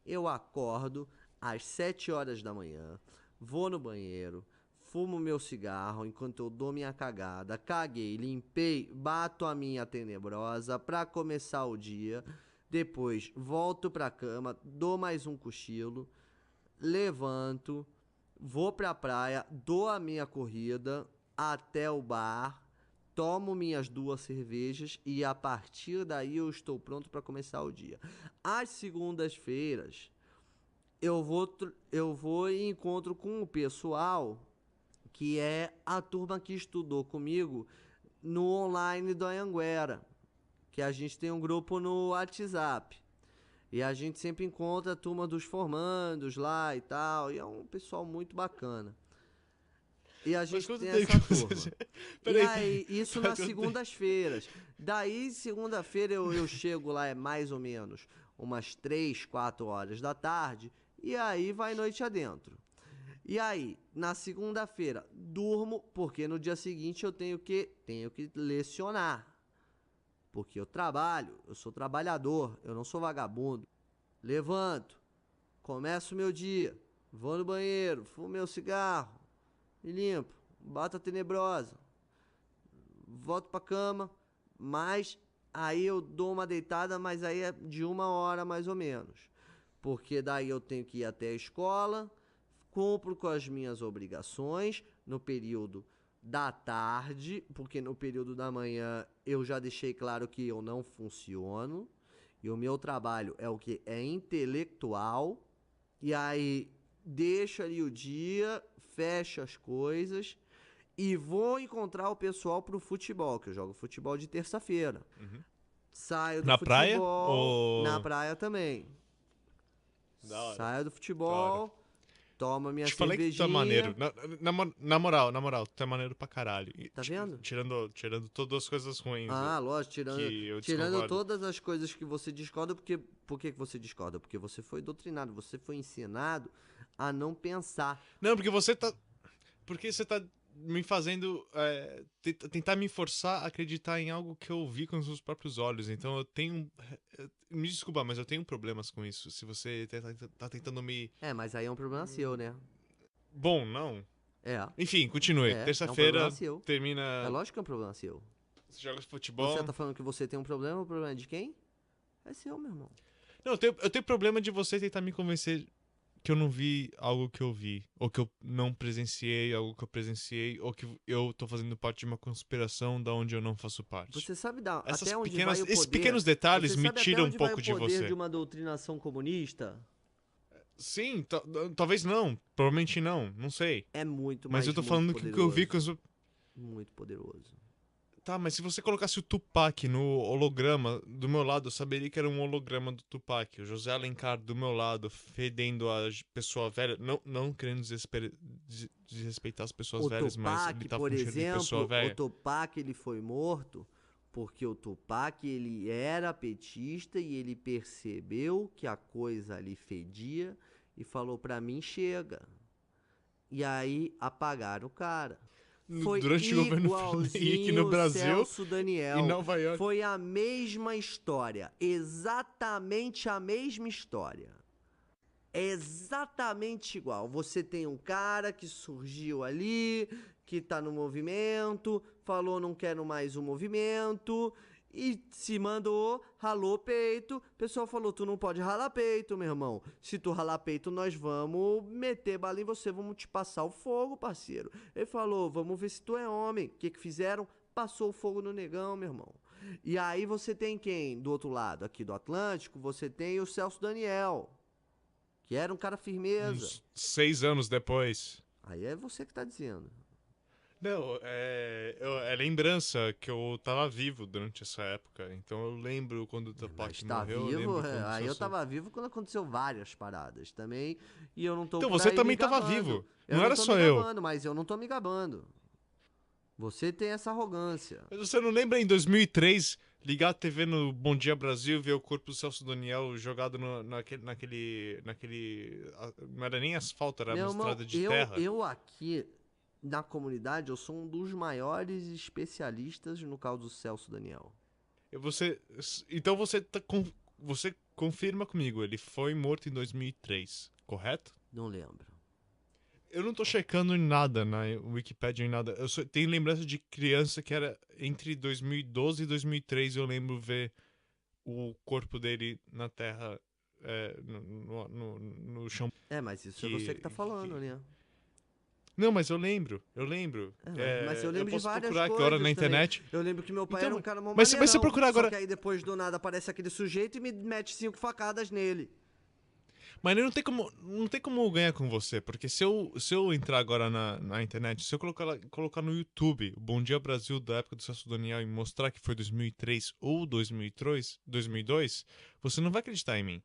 Eu acordo às 7 horas da manhã, vou no banheiro, fumo meu cigarro enquanto eu dou minha cagada, caguei, limpei, bato a minha tenebrosa pra começar o dia, depois volto pra cama, dou mais um cochilo, levanto, vou pra praia, dou a minha corrida até o bar, tomo minhas 2 cervejas e a partir daí eu estou pronto pra começar o dia. Às segundas-feiras, eu vou e encontro com o pessoal que é a turma que estudou comigo no online do Anhanguera, que a gente tem um grupo no WhatsApp. E a gente sempre encontra a turma dos formandos lá e tal, e é um pessoal muito bacana. E a gente tem essa turma. E aí, isso nas segundas-feiras. Daí, segunda-feira, eu chego lá, é mais ou menos umas 3, 4 horas da tarde, e aí vai noite adentro. E aí, na segunda-feira, durmo, porque no dia seguinte eu tenho que lecionar. Porque eu trabalho, eu sou trabalhador, eu não sou vagabundo. Levanto, começo o meu dia, vou no banheiro, fumo meu cigarro, me limpo, bato a tenebrosa, volto pra cama, mas aí eu dou uma deitada, mas aí é de 1 hora mais ou menos. Porque daí eu tenho que ir até a escola, cumpro com as minhas obrigações no período da tarde, porque no período da manhã eu já deixei claro que eu não funciono, e o meu trabalho é o que? É intelectual, e aí deixo ali o dia, fecho as coisas e vou encontrar o pessoal pro futebol, que eu jogo futebol de terça-feira. Uhum. Saio do Na futebol, praia ou... na praia também. Da hora. Saio do Da hora. futebol, tomo minha Te falei que tu é maneiro. cervejinha. Na moral, tu é maneiro pra caralho. Tá vendo? Tirando todas as coisas ruins Ah, lógico, que eu tirando discordo. todas as coisas que você discorda, por que você discorda? Porque você foi doutrinado, você foi ensinado a não pensar. Não, porque você tá me fazendo tentar me forçar a acreditar em algo que eu vi com os meus próprios olhos. Então eu tenho... Me desculpa, mas eu tenho problemas com isso. Se você tá tentando me... É, mas aí é um problema seu, né? Bom, não. É, Enfim, continue. é um Terça-feira problema seu. É termina... lógico que é um problema seu. Você joga futebol... Você tá falando que você tem um problema, o problema é de quem? É seu, meu irmão. Não, eu tenho problema de você tentar me convencer que eu não vi algo que eu vi, ou que eu não presenciei algo que eu presenciei, ou que eu tô fazendo parte de uma conspiração da onde eu não faço parte. Você sabe até onde vai o poder... Esses pequenos detalhes você me sabe tiram até onde um pouco vai de o poder você. de uma doutrinação comunista? Sim, talvez não, provavelmente não sei. É muito Mas mais eu tô muito falando que o que eu vi poderoso. com os... Muito poderoso. Tá, mas se você colocasse o Tupac no holograma do meu lado, eu saberia que era um holograma do Tupac. O José Alencar do meu lado, fedendo a pessoa velha. Não querendo desrespeitar as pessoas velhas, mas ele tá Por com cheiro de pessoa exemplo, o velha. Tupac ele foi morto porque o Tupac ele era petista e ele percebeu que a coisa ali fedia e falou pra mim, chega. E aí apagaram o cara. Foi Durante o governo Henrique no igualzinho Brasil Celso e Daniel. Nova York. Foi a mesma história. Exatamente a mesma história. É exatamente igual. Você tem um cara que surgiu ali, que tá no movimento, falou não quero mais o movimento, e se mandou, ralou peito. O pessoal falou, tu não pode ralar peito, meu irmão. Se tu ralar peito, nós vamos meter bala em você, vamos te passar o fogo, parceiro. Ele falou, vamos ver se tu é homem. O que fizeram? Passou o fogo no negão, meu irmão. E aí você tem quem? Do outro lado, aqui do Atlântico, você tem o Celso Daniel, que era um cara firmeza. Uns 6 anos depois. Aí é você que tá dizendo. Não, é lembrança que eu tava vivo durante essa época. Então eu lembro quando o Mas Tupac tá morreu, eu vivo, lembro quando o aí eu Celso... tava vivo quando aconteceu várias paradas também. E eu não tô Então por você aí também me tava gabando. vivo. Eu Não era tô só me eu. gabando, mas eu não tô me gabando. Você tem essa arrogância. Mas você não lembra em 2003 ligar a TV no Bom Dia Brasil e ver o corpo do Celso Daniel jogado não era nem asfalto, era uma Meu irmão, estrada de eu, terra. eu aqui na comunidade, eu sou um dos maiores especialistas no caso do Celso Daniel. E então você confirma comigo, ele foi morto em 2003, correto? Não lembro. Eu não tô checando em nada na Wikipedia, em nada. Tenho lembrança de criança que era entre 2012 e 2003. Eu lembro ver o corpo dele na terra, no chão. É, mas isso é você que tá falando, né? Não, mas eu lembro, eu lembro. Mas eu Eu lembro de posso várias procurar agora na coisas também. internet. Eu lembro que meu pai Então, era um cara mó mas se você maneirão, procurar só agora. que aí depois do nada aparece aquele sujeito e me mete 5 facadas nele. Mas não tem como ganhar com você, porque se eu entrar agora na internet, se eu colocar no YouTube o Bom Dia Brasil da época do Celso Daniel e mostrar que foi 2003 ou 2002, você não vai acreditar em mim.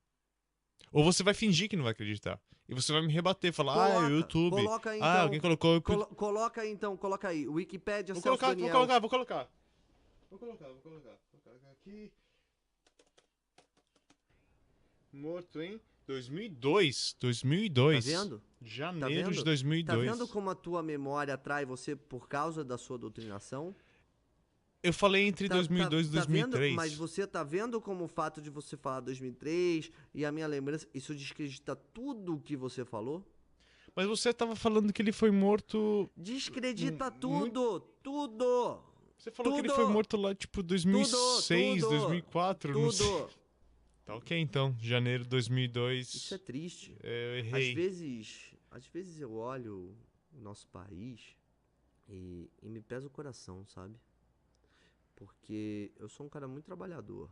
Ou você vai fingir que não vai acreditar. E você vai me rebater, falar, YouTube. Coloca aí, Ah, então. alguém colocou. Coloca aí então, coloca aí. Wikipédia Vou Celso colocar, Daniel. vou colocar. Vou colocar aqui. Morto em 2002. 2002. Tá vendo? Janeiro de Tá 2002. vendo como a tua memória atrai você por causa da sua doutrinação? Eu falei entre 2002 e Tá vendo? 2003. Mas você tá vendo como o fato de você falar 2003 e a minha lembrança, isso descredita tudo o que você falou? Mas você tava falando que ele foi morto... Descredita tudo, tudo. Você falou que ele Tudo. foi morto lá, tipo, 2006, Tudo. 2004, não sei. Tudo. Tá ok, então. Janeiro de 2002. Isso é triste. Eu errei. Às vezes eu olho o nosso país e me pesa o coração, sabe? Porque eu sou um cara muito trabalhador.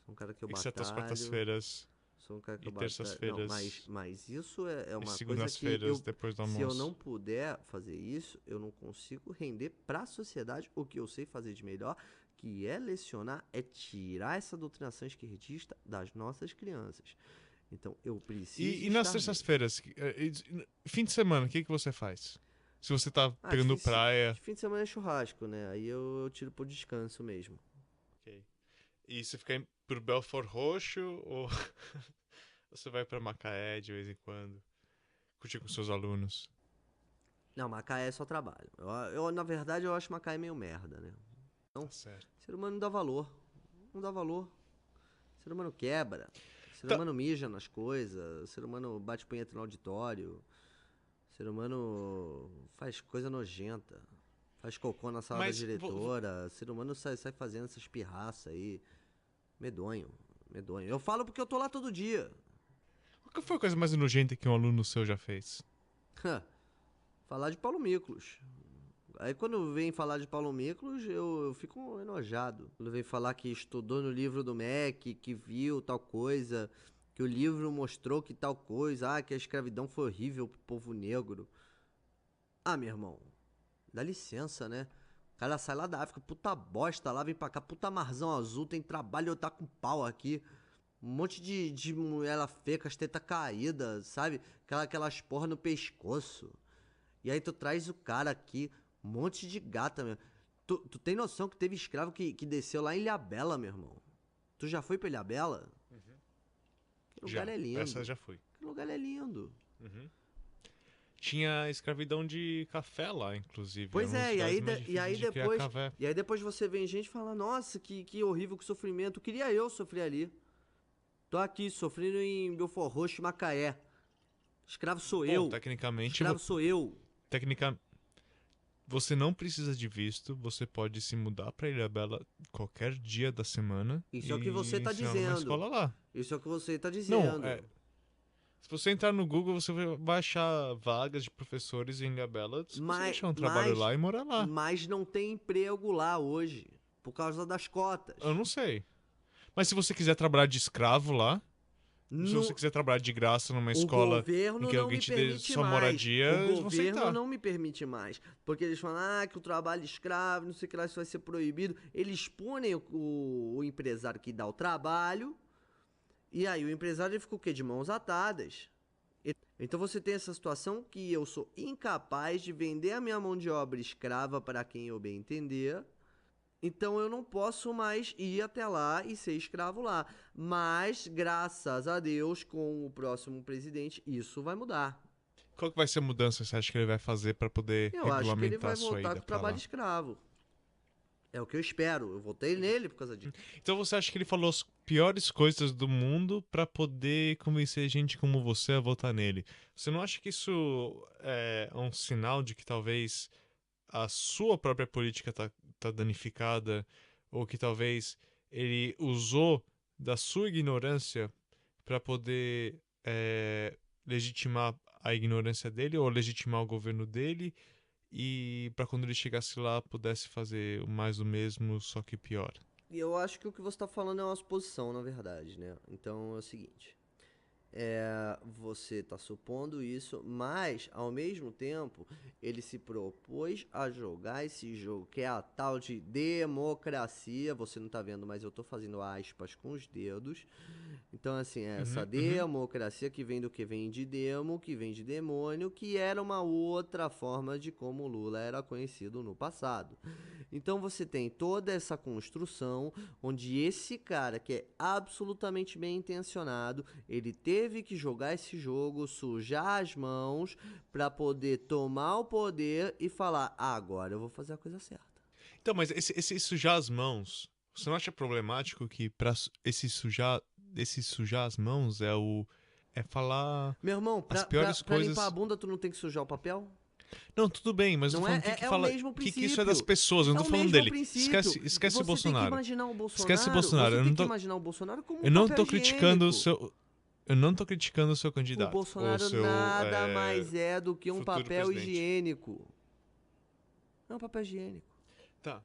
Sou um cara que eu Exceto as batalho. quartas-feiras Sou um cara que e eu batalho. terças-feiras. Não, mas isso é E uma coisa que segundas-feiras, depois do se eu almoço. não puder fazer isso, eu não consigo render pra sociedade o que eu sei fazer de melhor, que é lecionar, é tirar essa doutrinação esquerdista das nossas crianças. Então, eu preciso E nas estar terças-feiras, fim de semana, o que você faz? Se você tá Ah, pegando de fim de praia... de fim de semana é churrasco, né? Aí eu tiro pro descanso mesmo. Ok. E você fica pro Belfort Roxo ou você vai pra Macaé de vez em quando? Curtir com seus alunos? Não, Macaé é só trabalho. Na verdade, eu acho Macaé meio merda, né? Tá certo. Ser humano não dá valor. Não dá valor. Ser humano quebra. Ser Tá. humano mija nas coisas. Ser humano bate punheta no auditório. Ser humano faz coisa nojenta. Faz cocô na sala da Mas diretora. Ser humano sai fazendo essas pirraças aí. Medonho. Medonho. Eu falo porque eu tô lá todo dia. Qual foi a coisa mais nojenta que um aluno seu já fez? Falar de Paulo Miklos. Aí quando vem falar de Paulo Miklos, eu fico enojado. Quando vem falar que estudou no livro do MEC, que viu tal coisa, que o livro mostrou que tal coisa, que a escravidão foi horrível pro povo negro. Ah, meu irmão, dá licença, né? O cara sai lá da África, puta bosta lá, vem pra cá, puta marzão azul, tem trabalho, eu tá com pau aqui. Um monte de mulher feia, com as tetas caídas, sabe? Aquelas porra no pescoço. E aí tu traz o cara aqui, um monte de gata, meu. Tu tem noção que teve escravo que desceu lá em Ilhabela, meu irmão? Tu já foi pra Ilhabela? Que lugar é lindo. Essa já fui. Que lugar é lindo. Tinha escravidão de café lá, inclusive. Pois Era um é, dos e aí, lugares mais e aí difíceis de criar depois. café. E aí depois você vem gente e fala, nossa, que horrível, que sofrimento. Queria eu sofrer ali. Tô aqui, sofrendo em Belfort Roxo, Macaé. Escravo sou Bom, eu. tecnicamente, Escravo sou eu. Você não precisa de visto, você pode se mudar pra Ilhabela qualquer dia da semana. Isso é o que você tá ensinar dizendo. numa escola lá. Isso é o que você tá dizendo. Não, se você entrar no Google, você vai achar vagas de professores em Ilhabela. Você vai achar um trabalho lá e morar lá. Mas não tem emprego lá hoje. por causa das cotas. Eu não sei. Mas se você quiser trabalhar de escravo lá, se você quiser trabalhar de graça numa O escola em governo que não alguém me te dê permite sua mais. moradia, O eles vão governo aceitar. não me permite mais. Porque eles falam, que o trabalho escravo, não sei o que lá, isso vai ser proibido. Eles punem o empresário que dá o trabalho. E aí o empresário ele fica o quê? De mãos atadas. Então você tem essa situação que eu sou incapaz de vender a minha mão de obra escrava para quem eu bem entender. Então eu não posso mais ir até lá e ser escravo lá. Mas, graças a Deus, com o próximo presidente, isso vai mudar. Qual que vai ser a mudança que você acha que ele vai fazer pra poder Eu acho que ele regulamentar vai a sua voltar ida com o pra trabalho lá? escravo. É o que eu espero. Eu votei nele por causa disso. Então você acha que ele falou as piores coisas do mundo pra poder convencer gente como você a votar nele? Você não acha que isso é um sinal de que talvez a sua própria política tá danificada, ou que talvez ele usou da sua ignorância para poder legitimar a ignorância dele ou legitimar o governo dele e para quando ele chegasse lá pudesse fazer mais o mesmo, só que pior? E eu acho que o que você está falando é uma suposição, na verdade, né? Então é o seguinte. Você está supondo isso, mas ao mesmo tempo ele se propôs a jogar esse jogo que é a tal de democracia. Você não está vendo, mas eu estou fazendo aspas com os dedos. Então, assim, essa democracia que vem do que vem de demo, que vem de demônio, que era uma outra forma de como o Lula era conhecido no passado. Então você tem toda essa construção onde esse cara que é absolutamente bem intencionado, ele teve que jogar esse jogo, sujar as mãos para poder tomar o poder e falar, agora eu vou fazer a coisa certa. Então, mas esse sujar as mãos, você não acha problemático que para esse sujar as mãos é falar Meu irmão, as pra piores limpar a coisas? bunda tu não tem que sujar o papel? Não, tudo bem, mas eu tô Não falando é o fala mesmo que isso é das princípio. pessoas, eu É não o tô falando mesmo dele. princípio. Esquece o Você tem que Bolsonaro. imaginar o Esquece o Bolsonaro. Bolsonaro. Você tem que imaginar o Bolsonaro como Eu um não papel tô criticando o higiênico. seu. Eu não tô criticando o seu O candidato. Ou o Bolsonaro seu nada mais é do que um futuro papel presidente. higiênico. É um papel higiênico. Tá.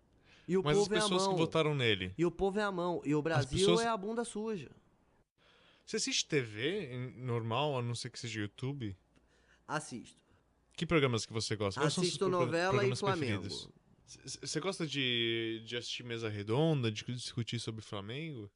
E o Mas as povo é a pessoas que mão. votaram nele. E o povo é a mão. E o As Brasil pessoas. é a bunda suja. Você assiste TV normal, a não ser que seja YouTube? Assisto. Que programas que você gosta? Quais são os seus Assisto novela e programas Flamengo. preferidos? Você gosta de assistir mesa redonda, de discutir sobre Flamengo?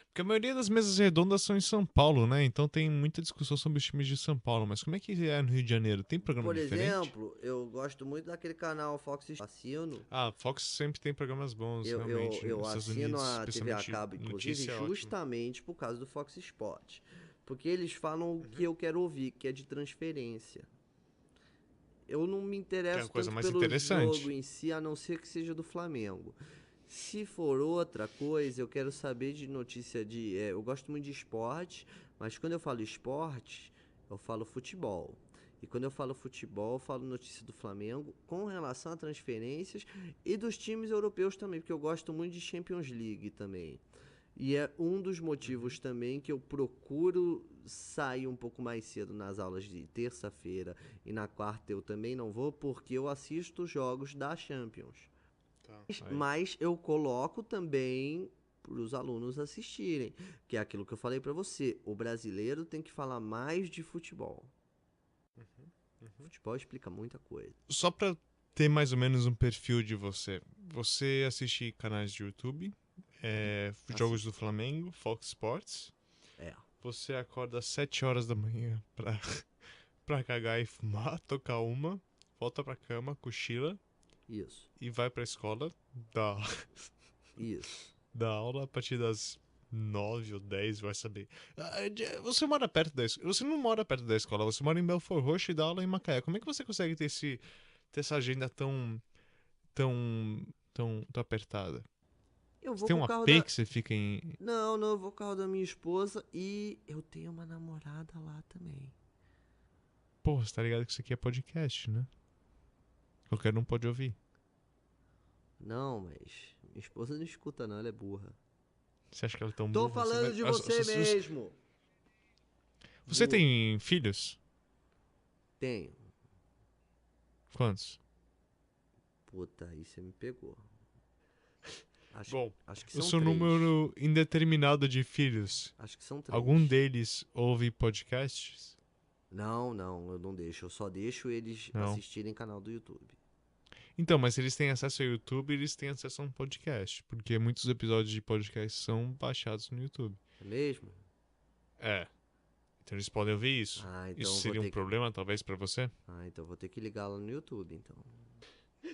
Porque a maioria das mesas redondas são em São Paulo, né? Então tem muita discussão sobre os times de São Paulo. Mas como é que é no Rio de Janeiro? Tem programa Por diferente? exemplo, eu gosto muito daquele canal Fox Assino. Ah, Fox sempre tem programas bons, realmente. Eu Nos Estados assino Unidos, a TV a especialmente cabo, inclusive, notícia é ótimo. justamente por causa do Fox Sport. Porque eles falam o que eu quero ouvir, que é de transferência. Eu não me Que é interesso a coisa tanto mais pelo interessante. jogo em si, a não ser que seja do Flamengo. Se for outra coisa, eu quero saber de notícia de... eu gosto muito de esporte, mas quando eu falo esporte, eu falo futebol. E quando eu falo futebol, eu falo notícia do Flamengo com relação a transferências e dos times europeus também, porque eu gosto muito de Champions League também. E é um dos motivos também que eu procuro sair um pouco mais cedo nas aulas de terça-feira e na quarta eu também não vou, porque eu assisto os jogos da Champions. Tá, Mas eu coloco também para os alunos assistirem, que é aquilo que eu falei para você. O brasileiro tem que falar mais de futebol. Futebol explica muita coisa. Só pra ter mais ou menos um perfil de você. Você assiste canais de YouTube, jogos do Flamengo, Fox Sports. É. Você acorda às 7 horas da manhã pra cagar e fumar, tocar uma, volta pra cama, cochila Isso. e vai pra escola, dá, Isso. dá aula a partir das 9 ou 10, vai saber. Você mora perto da escola. Você não mora perto da escola, você mora em Belfort Roxo e dá aula em Macaé. Como é que você consegue ter essa agenda tão apertada? Eu Você vou tem com um o carro AP da... que você fica em. Não, eu vou com o carro da minha esposa e eu tenho uma namorada lá também. Pô, você tá ligado que isso aqui é podcast, né? Qualquer um pode ouvir. Não, mas minha esposa não escuta não, ela é burra. Você acha que ela é tão Tô burra? falando de você mesmo. Você Burra. tem filhos? Tenho. Quantos? Puta, aí você me pegou. Bom, Acho que o são seu 3. número indeterminado de filhos, Acho que são 3. algum deles ouve podcasts? Não, eu não deixo. Eu só deixo eles Não. assistirem canal do YouTube. Então, mas se eles têm acesso ao YouTube, eles têm acesso a um podcast. Porque muitos episódios de podcast são baixados no YouTube. É mesmo? É. Então eles podem ouvir isso. Ah, então Isso eu vou seria um ter que... problema, talvez, pra você? Ah, então eu vou ter que ligar lá no YouTube, então.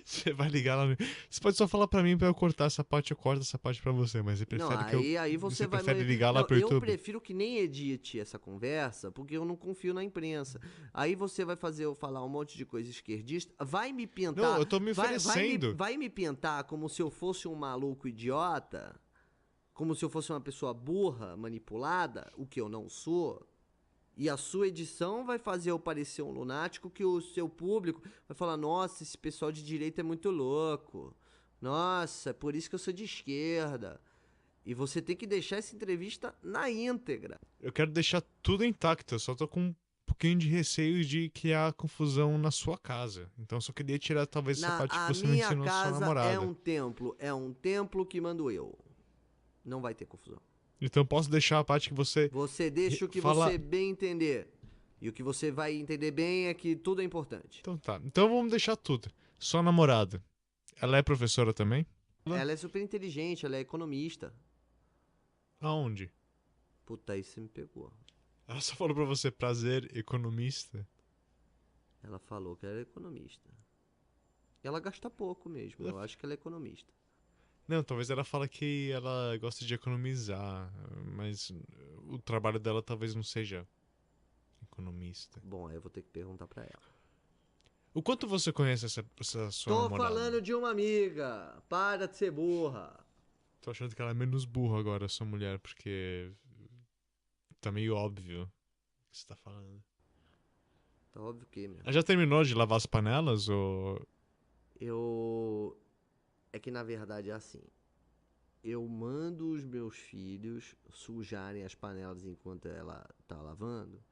Você vai ligar lá no... Você pode só falar pra mim pra eu cortar essa parte, eu corto essa parte pra você. Mas você Não, prefere que eu... aí você vai... prefere ligar lá Não, pro eu YouTube? prefiro que nem edite essa conversa, porque eu não confio na imprensa. Aí você vai fazer eu falar um monte de coisa esquerdista, vai me pintar... Não, eu tô me oferecendo. Vai me pintar como se eu fosse um maluco idiota, como se eu fosse uma pessoa burra, manipulada, o que eu não sou... E a sua edição vai fazer eu parecer um lunático que o seu público vai falar, nossa, esse pessoal de direita é muito louco. Nossa, é por isso que eu sou de esquerda. E você tem que deixar essa entrevista na íntegra. Eu quero deixar tudo intacto, eu só tô com um pouquinho de receio de criar confusão na sua casa. Então eu só queria tirar talvez essa parte que você não ensinou à sua namorada. É um templo que mando eu. Não vai ter confusão. Então eu posso deixar a parte que você... Você deixa o que fala... você bem entender. E o que você vai entender bem é que tudo é importante. Então tá. Então vamos deixar tudo. Sua namorada, ela é professora também? Ela é super inteligente, ela é economista. Aonde? Puta, aí você me pegou. Ela só falou pra você prazer economista? Ela falou que ela é economista. Ela gasta pouco mesmo, eu acho que ela é economista. Não, talvez ela fale que ela gosta de economizar, mas o trabalho dela talvez não seja economista. Bom, aí eu vou ter que perguntar pra ela. O quanto você conhece essa sua Tô namorada? falando de uma amiga, para de ser burra. Tô achando que ela é menos burra agora, sua mulher, porque tá meio óbvio o que você tá falando. Tá óbvio que, meu. Ela já terminou de lavar as panelas ou... É que na verdade é assim. Eu mando os meus filhos sujarem as panelas enquanto ela tá lavando,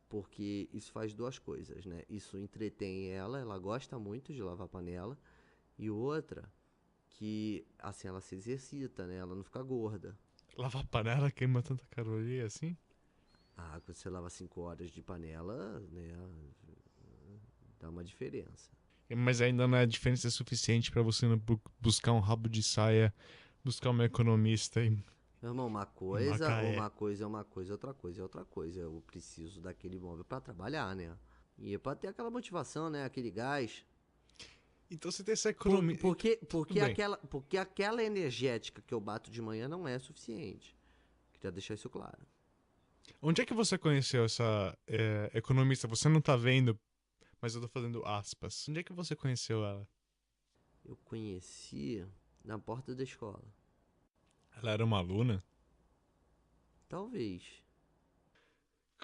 porque isso faz duas coisas, né? Isso entretém ela gosta muito de lavar panela, e outra, que assim ela se exercita, né? Ela não fica gorda. Lavar panela queima tanta caloria assim? Ah, quando você lava 5 horas de panela, né? Dá uma diferença. Mas ainda não é diferença suficiente pra você não buscar um rabo de saia, buscar uma economista e... Meu irmão, uma coisa é uma coisa, outra coisa é outra coisa. Eu preciso daquele móvel pra trabalhar, né? E é pra ter aquela motivação, né? Aquele gás. Então você tem essa economia... Porque aquela energética que eu bato de manhã não é suficiente. Queria deixar isso claro. Onde é que você conheceu essa economista? Você não tá vendo, mas eu tô fazendo aspas. Onde é que você conheceu ela? Eu conheci na porta da escola. Ela era uma aluna? Talvez.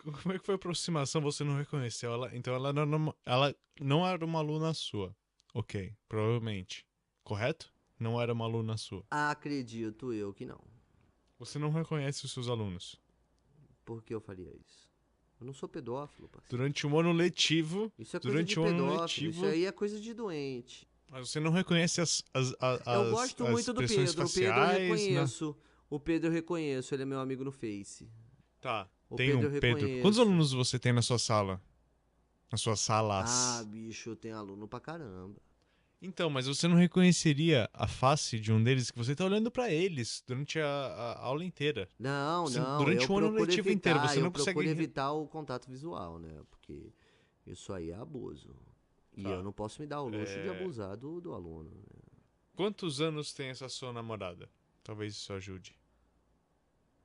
Como é que foi a aproximação? Você não reconheceu ela? Então ela não era uma aluna sua. Ok, provavelmente. Correto? Não era uma aluna sua. Acredito eu que não. Você não reconhece os seus alunos. Por que eu faria isso? Eu não sou pedófilo, parceiro. Durante um ano letivo... Isso é coisa de pedófilo, isso aí é coisa de doente. Mas você não reconhece as eu gosto muito do Pedro. Faciais, o Pedro eu reconheço. Né? O Pedro eu reconheço, ele é meu amigo no Face. Tá, o tem Pedro um Pedro. Quantos alunos você tem na sua sala? Nas suas salas? Ah, bicho, eu tenho aluno pra caramba. Então, mas você não reconheceria a face de um deles que você tá olhando pra eles durante a aula inteira? Não. Durante o ano letivo inteiro, você não consegue... Eu procuro evitar o contato visual, né? Porque isso aí é abuso. E eu não posso me dar o luxo de abusar do aluno. Né? Quantos anos tem essa sua namorada? Talvez isso ajude.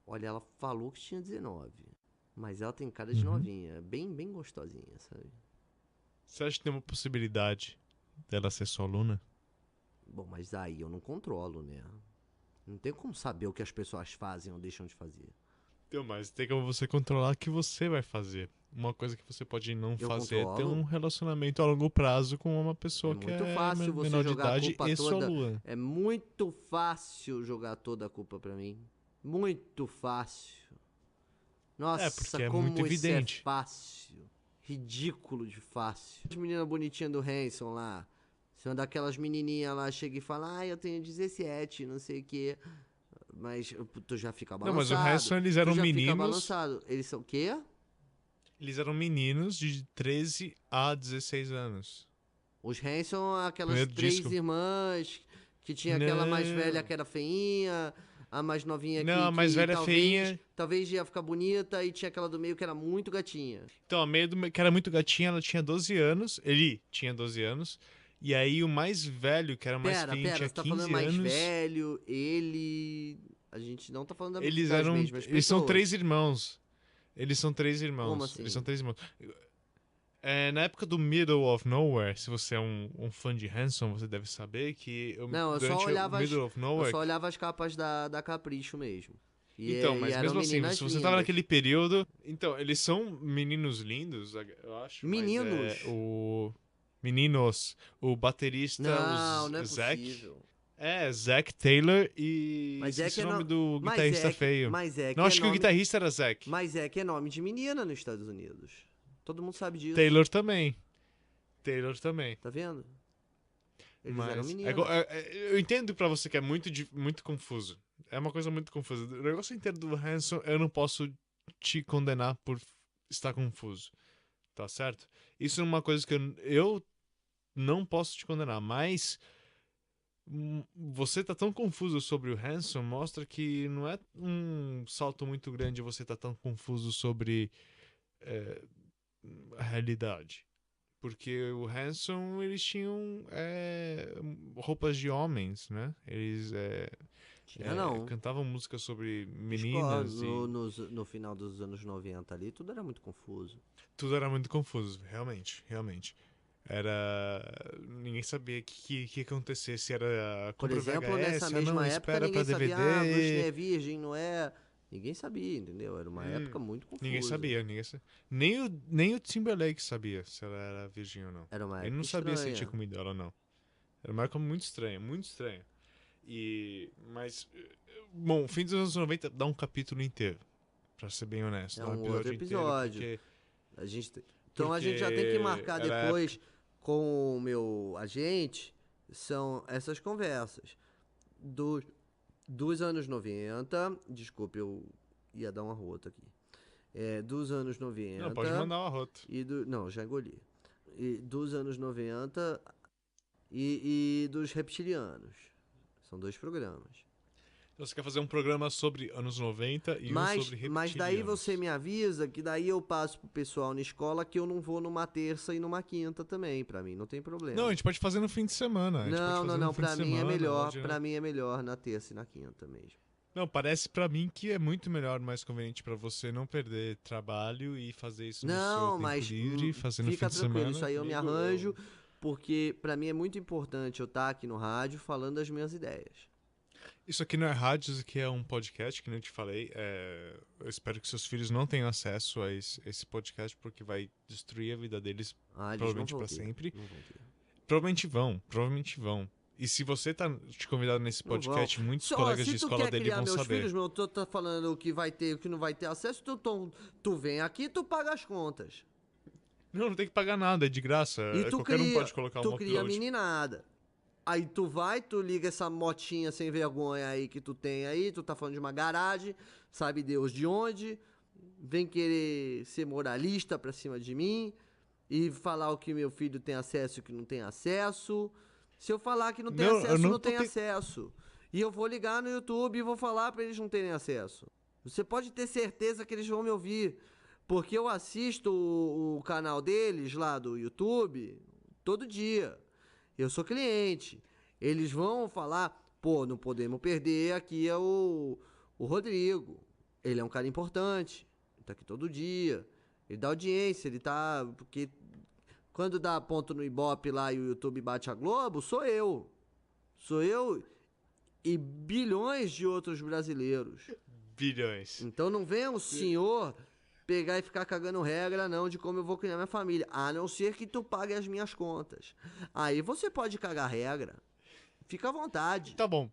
Olha, ela falou que tinha 19. Mas ela tem cara de novinha. Bem gostosinha, sabe? Você acha que tem uma possibilidade dela ser sua aluna? Bom, mas aí eu não controlo, né? Não tem como saber o que as pessoas fazem ou deixam de fazer. Então, mas tem como você controlar o que você vai fazer. Uma coisa que você pode não fazer é ter um relacionamento a longo prazo com uma pessoa que é menor de idade e sua aluna. É muito fácil jogar toda a culpa pra mim. Muito fácil. Nossa, porque é como muito evidente. Isso é fácil. Ridículo de fácil. As meninas bonitinhas do Hanson lá. Se uma daquelas menininhas lá chega e fala, eu tenho 17, não sei o quê. Mas tu já fica balançado. Não, mas o Hanson, eles eram tu já fica meninos. balançado. Eles são o quê? Eles eram meninos de 13 a 16 anos. Os Hanson, aquelas Primeiro 3 disco. irmãs, que tinha aquela mais Não. velha que era feinha, a mais novinha Não, a mais velha feinha. Talvez ia ficar bonita, e tinha aquela do meio que era muito gatinha. Então, a meio que era muito gatinha, ela tinha 12 anos. Ele tinha 12 anos. E aí o mais velho, que era mais feinho, tinha você tá 15 falando mais anos. velho, ele... A gente não tá falando Eles das eram. mesmas Eles são pessoas. 3 irmãos. Eles são 3 irmãos. Como assim? Eles são 3 irmãos. Na época do Middle of Nowhere, se você é um fã de Hanson, você deve saber que Não, durante o Middle of Nowhere. eu só olhava as capas da Capricho mesmo. Então, mas eram mesmo assim, meninas se você lindas. tava naquele período. Então, eles são meninos lindos, eu acho. Meninos? Meninos. O baterista, Não é Zac. possível. Zac Taylor e. Mas esqueci é o nome do guitarrista feio. Mas é que Não, é acho que o nome... guitarrista era Zac. Mas é que é nome de menina nos Estados Unidos. Todo mundo sabe disso. Taylor também. Tá vendo? Eles Mas eram meninas. eu entendo pra você que é muito confuso. É uma coisa muito confusa. O negócio inteiro do Hanson, eu não posso te condenar por estar confuso. Tá certo? Isso é uma coisa que eu não posso te condenar, mas você tá tão confuso sobre o Hanson, mostra que não é um salto muito grande você tá tão confuso sobre a realidade. Porque o Hanson, eles tinham roupas de homens, né? Eles não. cantavam música sobre meninas No final dos anos 90 ali, tudo era muito confuso. Tudo era muito confuso, realmente. Ninguém sabia o que ia acontecer, se era Por compra exemplo, VHS, nessa mesma época, espera pra ninguém sabia, DVD. Britney é virgem, não é... Ninguém sabia, entendeu? Era uma época muito confusa. Ninguém sabia. Nem o Timberlake sabia se ela era virgem ou não. Era uma época Ele não sabia se estranha. ele tinha comido ela ou não. Era uma época muito estranha, muito estranha. Mas, bom, o fim dos anos 90 dá um capítulo inteiro, pra ser bem honesto. É dá um outro episódio. Inteiro, Então a gente já tem que marcar depois época. com o meu agente, são essas conversas. Dos anos 90, desculpe, eu ia dar uma rota aqui. Dos anos 90... Não, pode mandar uma rota. Não, já engoli. Dos anos 90 e dos reptilianos. São 2 programas. Então você quer fazer um programa sobre anos 90 e um sobre reptilianos. Mas daí você me avisa que daí eu passo pro pessoal na escola que eu não vou numa terça e numa quinta também, pra mim não tem problema. Não, a gente pode fazer no fim de semana. Não, pra mim é melhor, pra mim é melhor na terça e na quinta mesmo. Não, parece pra mim que é muito melhor, mais conveniente pra você não perder trabalho e fazer isso no seu tempo livre, fazer no fim de semana. Isso aí eu me arranjo, porque pra mim é muito importante eu estar aqui no rádio falando as minhas ideias. Isso aqui não é rádio, isso aqui é um podcast, que nem eu te falei. Eu espero que seus filhos não tenham acesso a esse podcast, porque vai destruir a vida deles, provavelmente pra sempre. Provavelmente vão. E se você tá te convidado nesse podcast, muitos colegas de escola dele vão saber. Filhos, meu, tu tá falando o que vai ter, o que não vai ter acesso, tu vem aqui e tu paga as contas. Não tem que pagar nada, é de graça. Qualquer um pode colocar um upload. Tu cria meninada. Aí tu liga essa motinha sem vergonha aí que tu tem aí, tu tá falando de uma garagem, sabe Deus de onde, vem querer ser moralista pra cima de mim e falar o que meu filho tem acesso e o que não tem acesso. Se eu falar que não tem acesso, não tem acesso. E eu vou ligar no YouTube e vou falar pra eles não terem acesso. Você pode ter certeza que eles vão me ouvir, porque eu assisto o canal deles lá do YouTube todo dia. Eu sou cliente. Eles vão falar, não podemos perder, aqui é o Rodrigo. Ele é um cara importante. Ele tá aqui todo dia. Ele dá audiência, ele tá... Porque quando dá ponto no Ibope lá e o YouTube bate a Globo, sou eu. Sou eu e bilhões de outros brasileiros. Bilhões. Então não venha o senhor pegar e ficar cagando regra, não, de como eu vou criar minha família. A não ser que tu pague as minhas contas. Aí você pode cagar regra. Fica à vontade. Tá bom.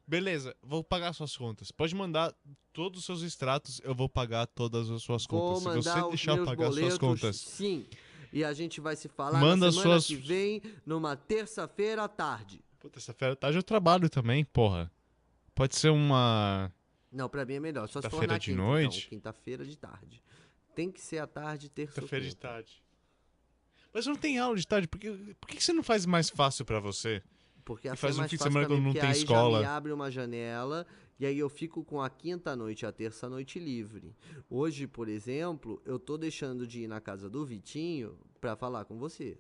Beleza, vou pagar suas contas. Pode mandar todos os seus extratos, eu vou pagar todas as suas contas. Se você deixar eu pagar suas contas. Sim. E a gente vai se falar Manda na semana suas... que vem, numa terça-feira à tarde. Pô, terça-feira à tarde eu trabalho também, porra. Pode ser uma Não, pra mim é melhor. Só se for quinta-feira na de quinta, então. noite. Quinta-feira de tarde. Tem que ser à tarde, terça ou Quinta-feira de quinta. tarde. Mas não tem aula de tarde, por que você não faz mais fácil pra você? Porque E assim é faz um mais fim de fácil semana pra mim, quando não porque tem aí já me escola. abre uma janela e aí eu fico com a quinta-noite e a terça-noite livre. Hoje, por exemplo, eu tô deixando de ir na casa do Vitinho pra falar com você.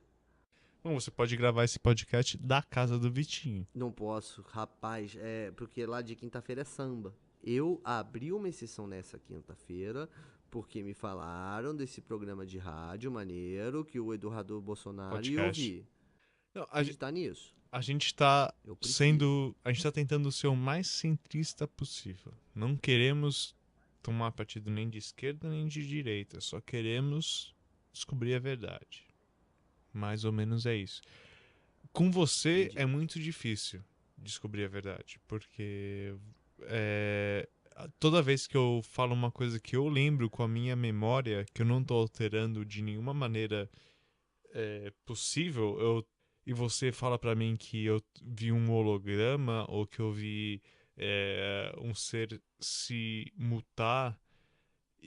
Bom, você pode gravar esse podcast da casa do Vitinho. Não posso, rapaz, porque lá de quinta-feira é samba. Eu abri uma exceção nessa quinta-feira porque me falaram desse programa de rádio maneiro que o Eduardo Bolsonaro ia Podcast. ouvir. Não, Acreditar nisso? a gente tá Eu preciso. sendo... A gente tá tentando ser o mais centrista possível. Não queremos tomar partido nem de esquerda nem de direita. Só queremos descobrir a verdade. Mais ou menos é isso. Com você Entendi. é muito difícil descobrir a verdade, porque toda vez que eu falo uma coisa que eu lembro com a minha memória, que eu não tô alterando de nenhuma maneira possível, e você fala pra mim que eu vi um holograma ou que eu vi um ser se mutar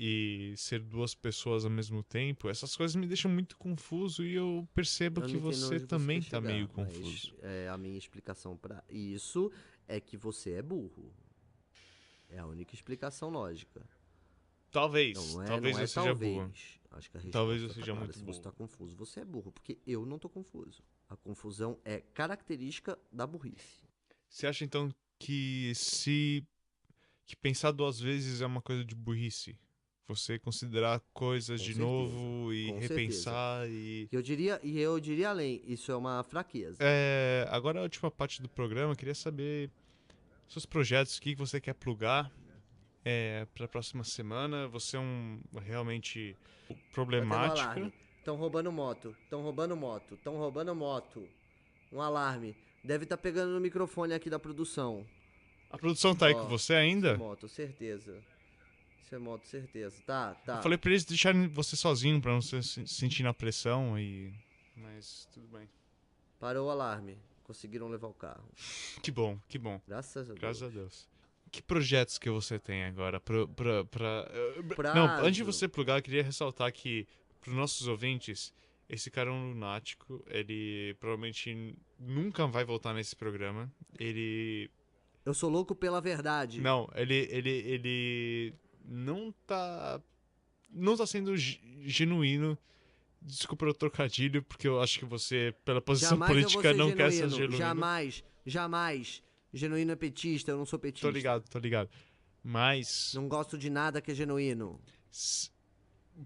e ser duas pessoas ao mesmo tempo, essas coisas me deixam muito confuso e eu percebo Eu que não entendo você onde você também quer tá chegar, meio mas confuso. a minha explicação pra isso é que você é burro. É a única explicação lógica. Não, Talvez, não talvez é eu seja burro. talvez. Acho que a Talvez eu resposta tá seja clara. muito Se você burro. tá confuso, você é burro, porque eu não tô confuso. A confusão é característica da burrice. Você acha então que se que pensar duas vezes é uma coisa de burrice? Você considerar coisas Com de certeza. novo e Com certeza. repensar e Eu diria além, isso é uma fraqueza. agora a última parte do programa, eu queria saber seus projetos, o que você quer plugar para a próxima semana. Você é um realmente Tá tendo problemática. alarme. Estão roubando moto. Estão roubando moto. Estão roubando moto. Um alarme. Deve estar pegando no microfone aqui da produção. A produção tá aí com Ó, você isso é ainda? moto, certeza. Isso é moto, certeza. Tá, Eu tá. falei pra eles deixarem você sozinho pra não se sentir na pressão e. Mas tudo bem. Parou o alarme. Conseguiram levar o carro. Que bom, que bom. Graças a Graças a Deus. Deus. Que projetos que você tem agora? Não, antes de Prazo. você plugar, eu queria ressaltar que, pros nossos ouvintes, esse cara é um lunático. Ele provavelmente nunca vai voltar nesse programa. Ele. Eu sou louco pela verdade. Não, ele não tá. Não tá sendo genuíno. Desculpa o trocadilho, porque eu acho que você, pela posição Jamais eu vou política, ser não quer ser genuíno. genuíno. Jamais. Jamais. Genuíno é petista, eu não sou petista. Tô ligado, tô ligado. Mas, Não gosto de nada que é genuíno.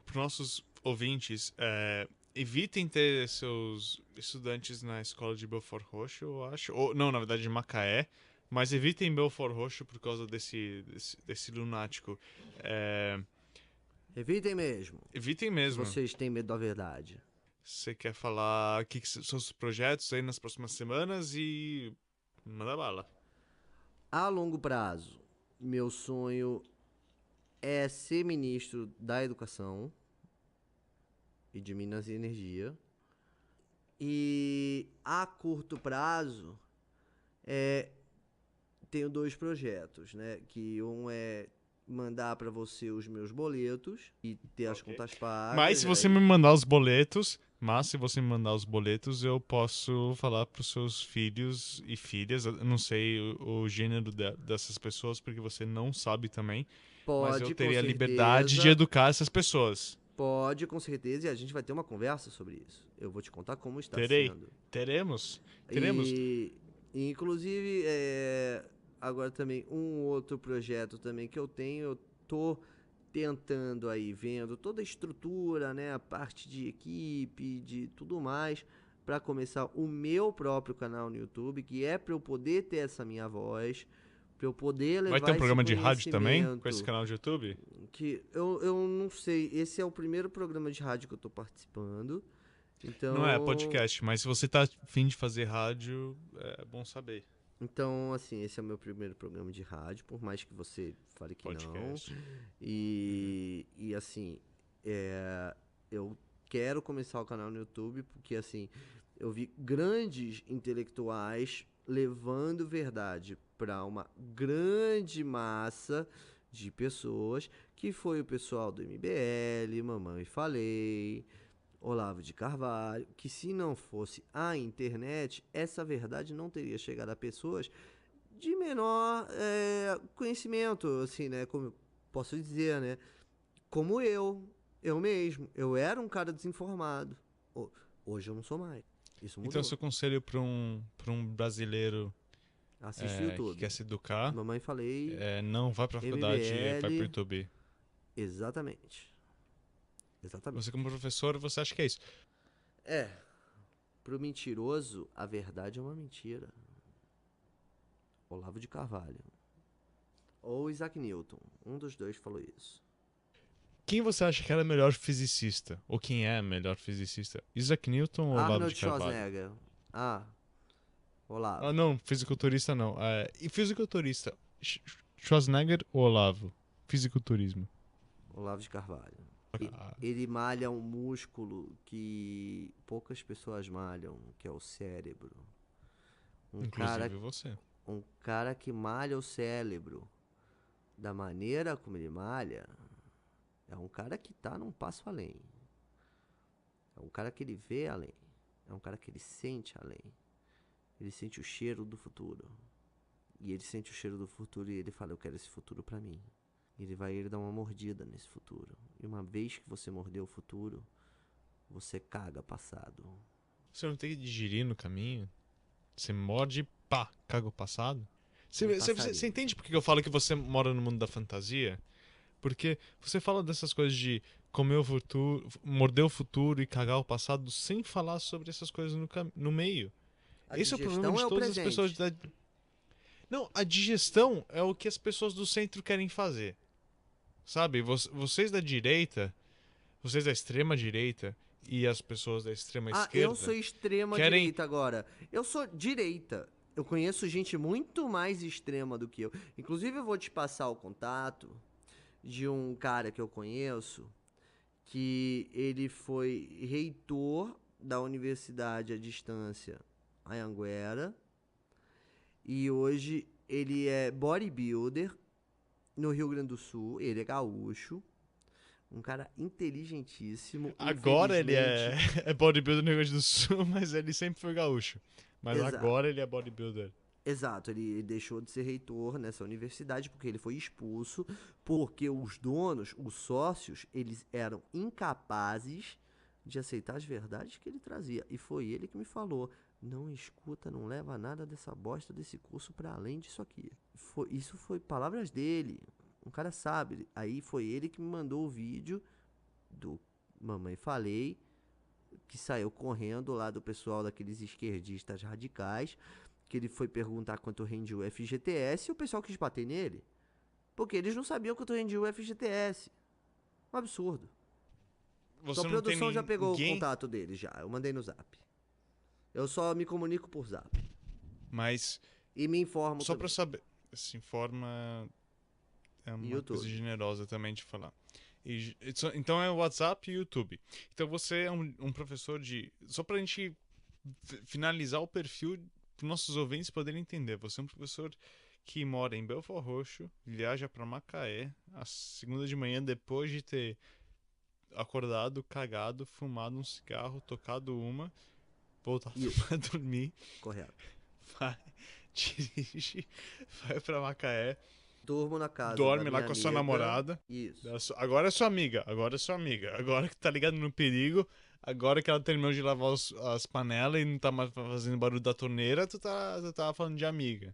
para nossos ouvintes, evitem ter seus estudantes na escola de Belfort Roxo, eu acho. Ou, não, na verdade, de Macaé. Mas evitem Belfort Roxo por causa desse lunático. Evitem mesmo. Evitem Se mesmo. vocês têm medo da verdade. Você quer falar o que são os projetos aí nas próximas semanas e manda bala. A longo prazo, meu sonho é ser ministro da Educação e de Minas e Energia. E a curto prazo, tenho dois projetos, né? Que um é mandar para você os meus boletos e ter as Ok. contas pagas. Mas se você me mandar os boletos, eu posso falar pros seus filhos e filhas. Eu não sei o gênero dessas pessoas, porque você não sabe também. Mas eu Pode, com teria a liberdade de certeza. educar essas pessoas. Pode, com certeza, e a gente vai ter uma conversa sobre isso. Eu vou te contar como está Terei. sendo. Teremos. E, inclusive, agora também um outro projeto também que eu tenho, eu tô tentando aí, vendo toda a estrutura, né, a parte de equipe, de tudo mais, para começar o meu próprio canal no YouTube, que é para eu poder ter essa minha voz, para eu poder levar Vai ter um programa esse de rádio também com esse conhecimento, canal de YouTube? que eu não sei, esse é o primeiro programa de rádio que eu tô participando. Então, Não é podcast, mas se você tá afim de fazer rádio, é bom saber. Então, assim, esse é o meu primeiro programa de rádio, por mais que você fale que Podcast. não. E assim, eu quero começar o canal no YouTube, porque assim, eu vi grandes intelectuais levando verdade para uma grande massa de pessoas, que foi o pessoal do MBL, Mamãe Falei, Olavo de Carvalho, que se não fosse a internet, essa verdade não teria chegado a pessoas de menor conhecimento, assim, né? Como eu posso dizer, né? Como eu mesmo. Eu era um cara desinformado. Hoje eu não sou mais. Isso Então, mudou. seu conselho pra um brasileiro Assiste o que quer YouTube. se educar Mamãe Falei, não vai pra faculdade, vai pro MBL. YouTube. Exatamente. Você, Exatamente. como professor, você acha que é isso? É, pro mentiroso, a verdade é uma mentira. Olavo de Carvalho. Ou Isaac Newton. Um dos dois falou isso. Quem você acha que era melhor fisicista? Ou quem é melhor fisicista? Isaac Newton ou Olavo de Arnold Carvalho? Schwarzenegger. Ah, Ah, Olavo. não, fisiculturista não. E fisiculturista? Schwarzenegger ou Olavo? Fisiculturismo. Olavo de Carvalho. Ah, Ele malha um músculo que poucas pessoas malham, que é o cérebro. Um cara, inclusive você. um cara que malha o cérebro da maneira como ele malha, é um cara que tá num passo além. É um cara que ele vê além. É um cara que ele sente além. Ele sente o cheiro do futuro. E ele sente o cheiro do futuro e ele fala, eu quero esse futuro pra mim. Ele dar uma mordida nesse futuro. E uma vez que você mordeu o futuro, você caga passado. Você não tem que digerir no caminho? Você morde e pá, caga o passado? Um Você passarinho. entende por que eu falo que você mora no mundo da fantasia? Porque você fala dessas coisas de comer o futuro, morder o futuro e cagar o passado sem falar sobre essas coisas no meio. A Esse é o problema digestão de é o todas as pessoas presente. Não, a digestão é o que as pessoas do centro querem fazer. Sabe? Vocês da direita, vocês da extrema direita e as pessoas da extrema Ah, eu sou esquerda extrema querem. direita agora. Eu sou direita. Eu conheço gente muito mais extrema do que eu. Inclusive, eu vou te passar o contato de um cara que eu conheço, que ele foi reitor da Universidade à Distância Anhanguera e hoje ele é bodybuilder no Rio Grande do Sul. Ele é gaúcho, um cara inteligentíssimo, Agora ele infelizmente. é bodybuilder no Rio Grande do Sul, mas ele sempre foi gaúcho. Mas Exato. agora ele é bodybuilder. Exato, ele deixou de ser reitor nessa universidade porque ele foi expulso, porque os donos, os sócios, eles eram incapazes de aceitar as verdades que ele trazia. E foi ele que me falou: não escuta, não leva nada dessa bosta desse curso para além disso aqui. Isso foi palavras dele. Um cara sabe. Aí foi ele que me mandou o vídeo do Mamãe Falei, que saiu correndo lá do pessoal daqueles esquerdistas radicais, que ele foi perguntar quanto rendia o FGTS e o pessoal quis bater nele. Porque eles não sabiam quanto rendia o FGTS. Um absurdo. Sua Você não tem produção já pegou o ninguém, contato dele já. Eu mandei no zap. Eu só me comunico por zap. mas E me informo só pra também. saber. Se informa é uma coisa YouTube. generosa também de falar. Então é WhatsApp e YouTube. Então você é um professor de. Só pra gente finalizar o perfil para nossos ouvintes poderem entender. Você é um professor que mora em Belfort Roxo, viaja para Macaé, a segunda de manhã, depois de ter acordado, cagado, fumado um cigarro, tocado uma, voltado Isso. para dormir, Correto. vai, dirige, vai para Macaé, Durmo na casa da dorme lá minha com a sua amiga. namorada. Isso. Agora é sua amiga, agora é sua amiga. Agora que tá ligado no perigo, agora que ela terminou de lavar as panelas e não tá mais fazendo barulho da torneira, tu tava falando de amiga.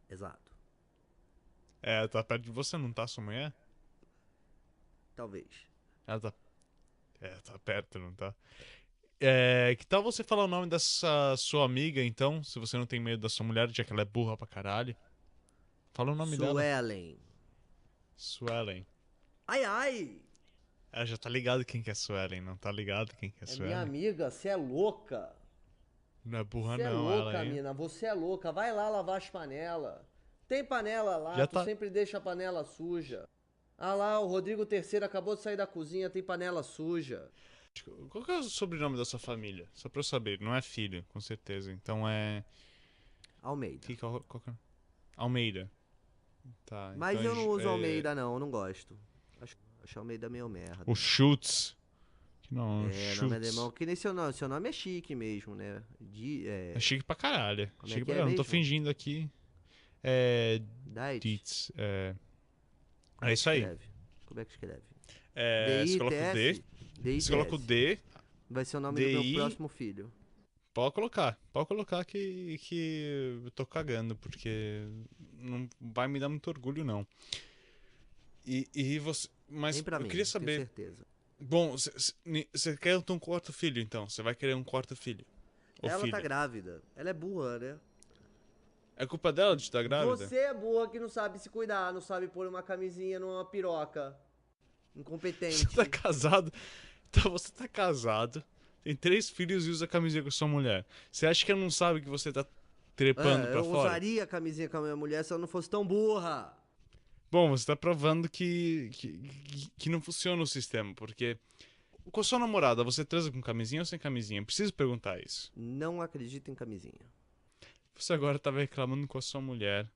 Exato. É, tá perto de você, não tá, sua mulher? Talvez. Ela tá. É, tá perto, não tá? Que tal você falar o nome dessa sua amiga, então? Se você não tem medo da sua mulher, já que ela é burra pra caralho. Fala o nome dela. Suelen. Suelen. Ai, ai! Ela já tá ligado quem que é Suelen, não tá ligado quem que é É minha Suelen? amiga, você é louca. Não é burra Você é não, ela louca, é. mina. Você é louca. Vai lá lavar as panelas. Tem panela lá, Já tu tá. sempre deixa a panela suja. Ah lá, o Rodrigo III acabou de sair da cozinha, tem panela suja. Qual que é o sobrenome da sua família? Só pra eu saber. Não é filho, com certeza. Então é... Almeida. Qual que é? Almeida. Tá, Mas então eu não uso é... Almeida, não. Eu não gosto. Acho Almeida meio merda. O Schultz. Não, É, nome alemão. Que nem seu nome. Seu nome é chique mesmo, né? É chique pra caralho. Como Chique é que pra é caralho. Não tô mesmo? fingindo aqui. É... Diet? Dietz. É Como é que isso aí. escreve? Como é que escreve? Você coloca o D. D-I-T-S? Você coloca o D. Vai ser o nome do DI. meu próximo filho. Pode colocar que eu tô cagando, porque não vai me dar muito orgulho, não. E você... Mas Nem pra eu mim, queria tenho saber... certeza. Bom, você quer um quarto filho, então? Você vai querer um quarto filho? Ou Ela filha? tá grávida. Ela é burra, né? É culpa dela de estar grávida? Você é burra que não sabe se cuidar, não sabe pôr uma camisinha numa piroca. Incompetente. Você tá casado? Então você tá casado, tem 3 filhos e usa camisinha com sua mulher. Você acha que ela não sabe que você tá trepando pra Eu fora? usaria camisinha com a minha mulher se ela não fosse tão burra. Bom, você tá provando que não funciona o sistema, porque... Com a sua namorada, você transa com camisinha ou sem camisinha? Preciso perguntar isso. Não acredito em camisinha. Você agora tava reclamando com a sua mulher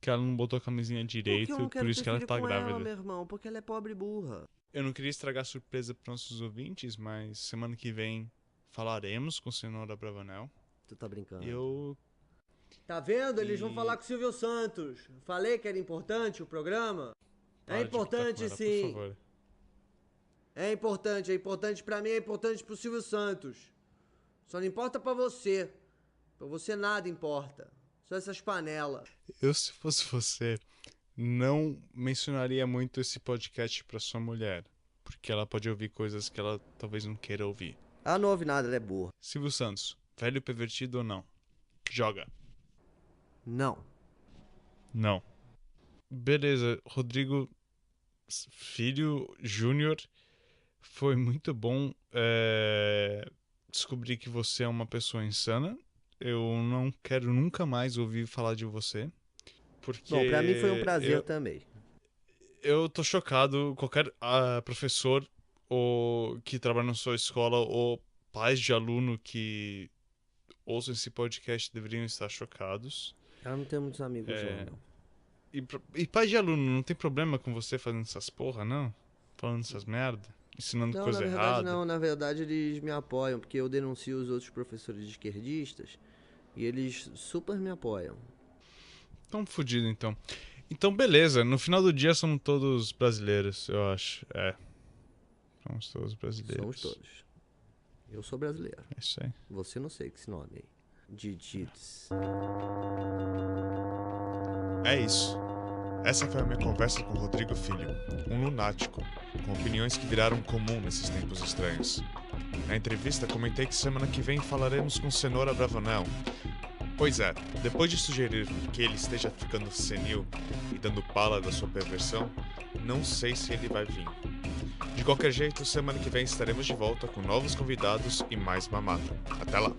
que ela não botou a camisinha direito, Porque eu não quero por isso ter que ela filho tá com grávida. ela, meu irmão. Porque ela é pobre e burra. Eu não queria estragar a surpresa para nossos ouvintes, mas semana que vem falaremos com o senhor Abravanel. Tu tá brincando. Eu... Tá vendo? Eles vão falar com o Silvio Santos. Falei que era importante o programa? Para É de gritar importante com ela, sim. por favor. É importante pra mim, é importante pro Silvio Santos. Só não importa pra você. Pra você nada importa. Só essas panelas. Eu, se fosse você, não mencionaria muito esse podcast pra sua mulher, porque ela pode ouvir coisas que ela talvez não queira ouvir. Ela não ouve nada, ela é burra. Silvio Santos, velho pervertido ou não? Joga. Não. Não. Beleza, Rodrigo Filho Júnior, foi muito bom descobrir que você é uma pessoa insana. Eu não quero nunca mais ouvir falar de você. Porque Bom, pra mim foi um prazer também. eu tô chocado. Qualquer professor ou que trabalha na sua escola ou pais de aluno que ouçam esse podcast deveriam estar chocados. Ela não tem muitos amigos lá, não. E pai de aluno, não tem problema com você fazendo essas porra, não? Falando essas merda? Ensinando Não, coisa na verdade errada? não. Na verdade eles me apoiam, porque eu denuncio os outros professores esquerdistas e eles super me apoiam. Tão fudido, então. Então, beleza. No final do dia, somos todos brasileiros, eu acho. Somos todos brasileiros. Somos todos. Eu sou brasileiro. É isso aí. Você não sei que esse nome aí. Didits. É isso. Essa foi a minha conversa com Rodrigo Filho, um lunático, com opiniões que viraram comum nesses tempos estranhos. Na entrevista, comentei que semana que vem falaremos com Cenoura Bravanel. Pois é, depois de sugerir que ele esteja ficando senil e dando pala da sua perversão, não sei se ele vai vir. De qualquer jeito, semana que vem estaremos de volta com novos convidados e mais mamata. Até lá!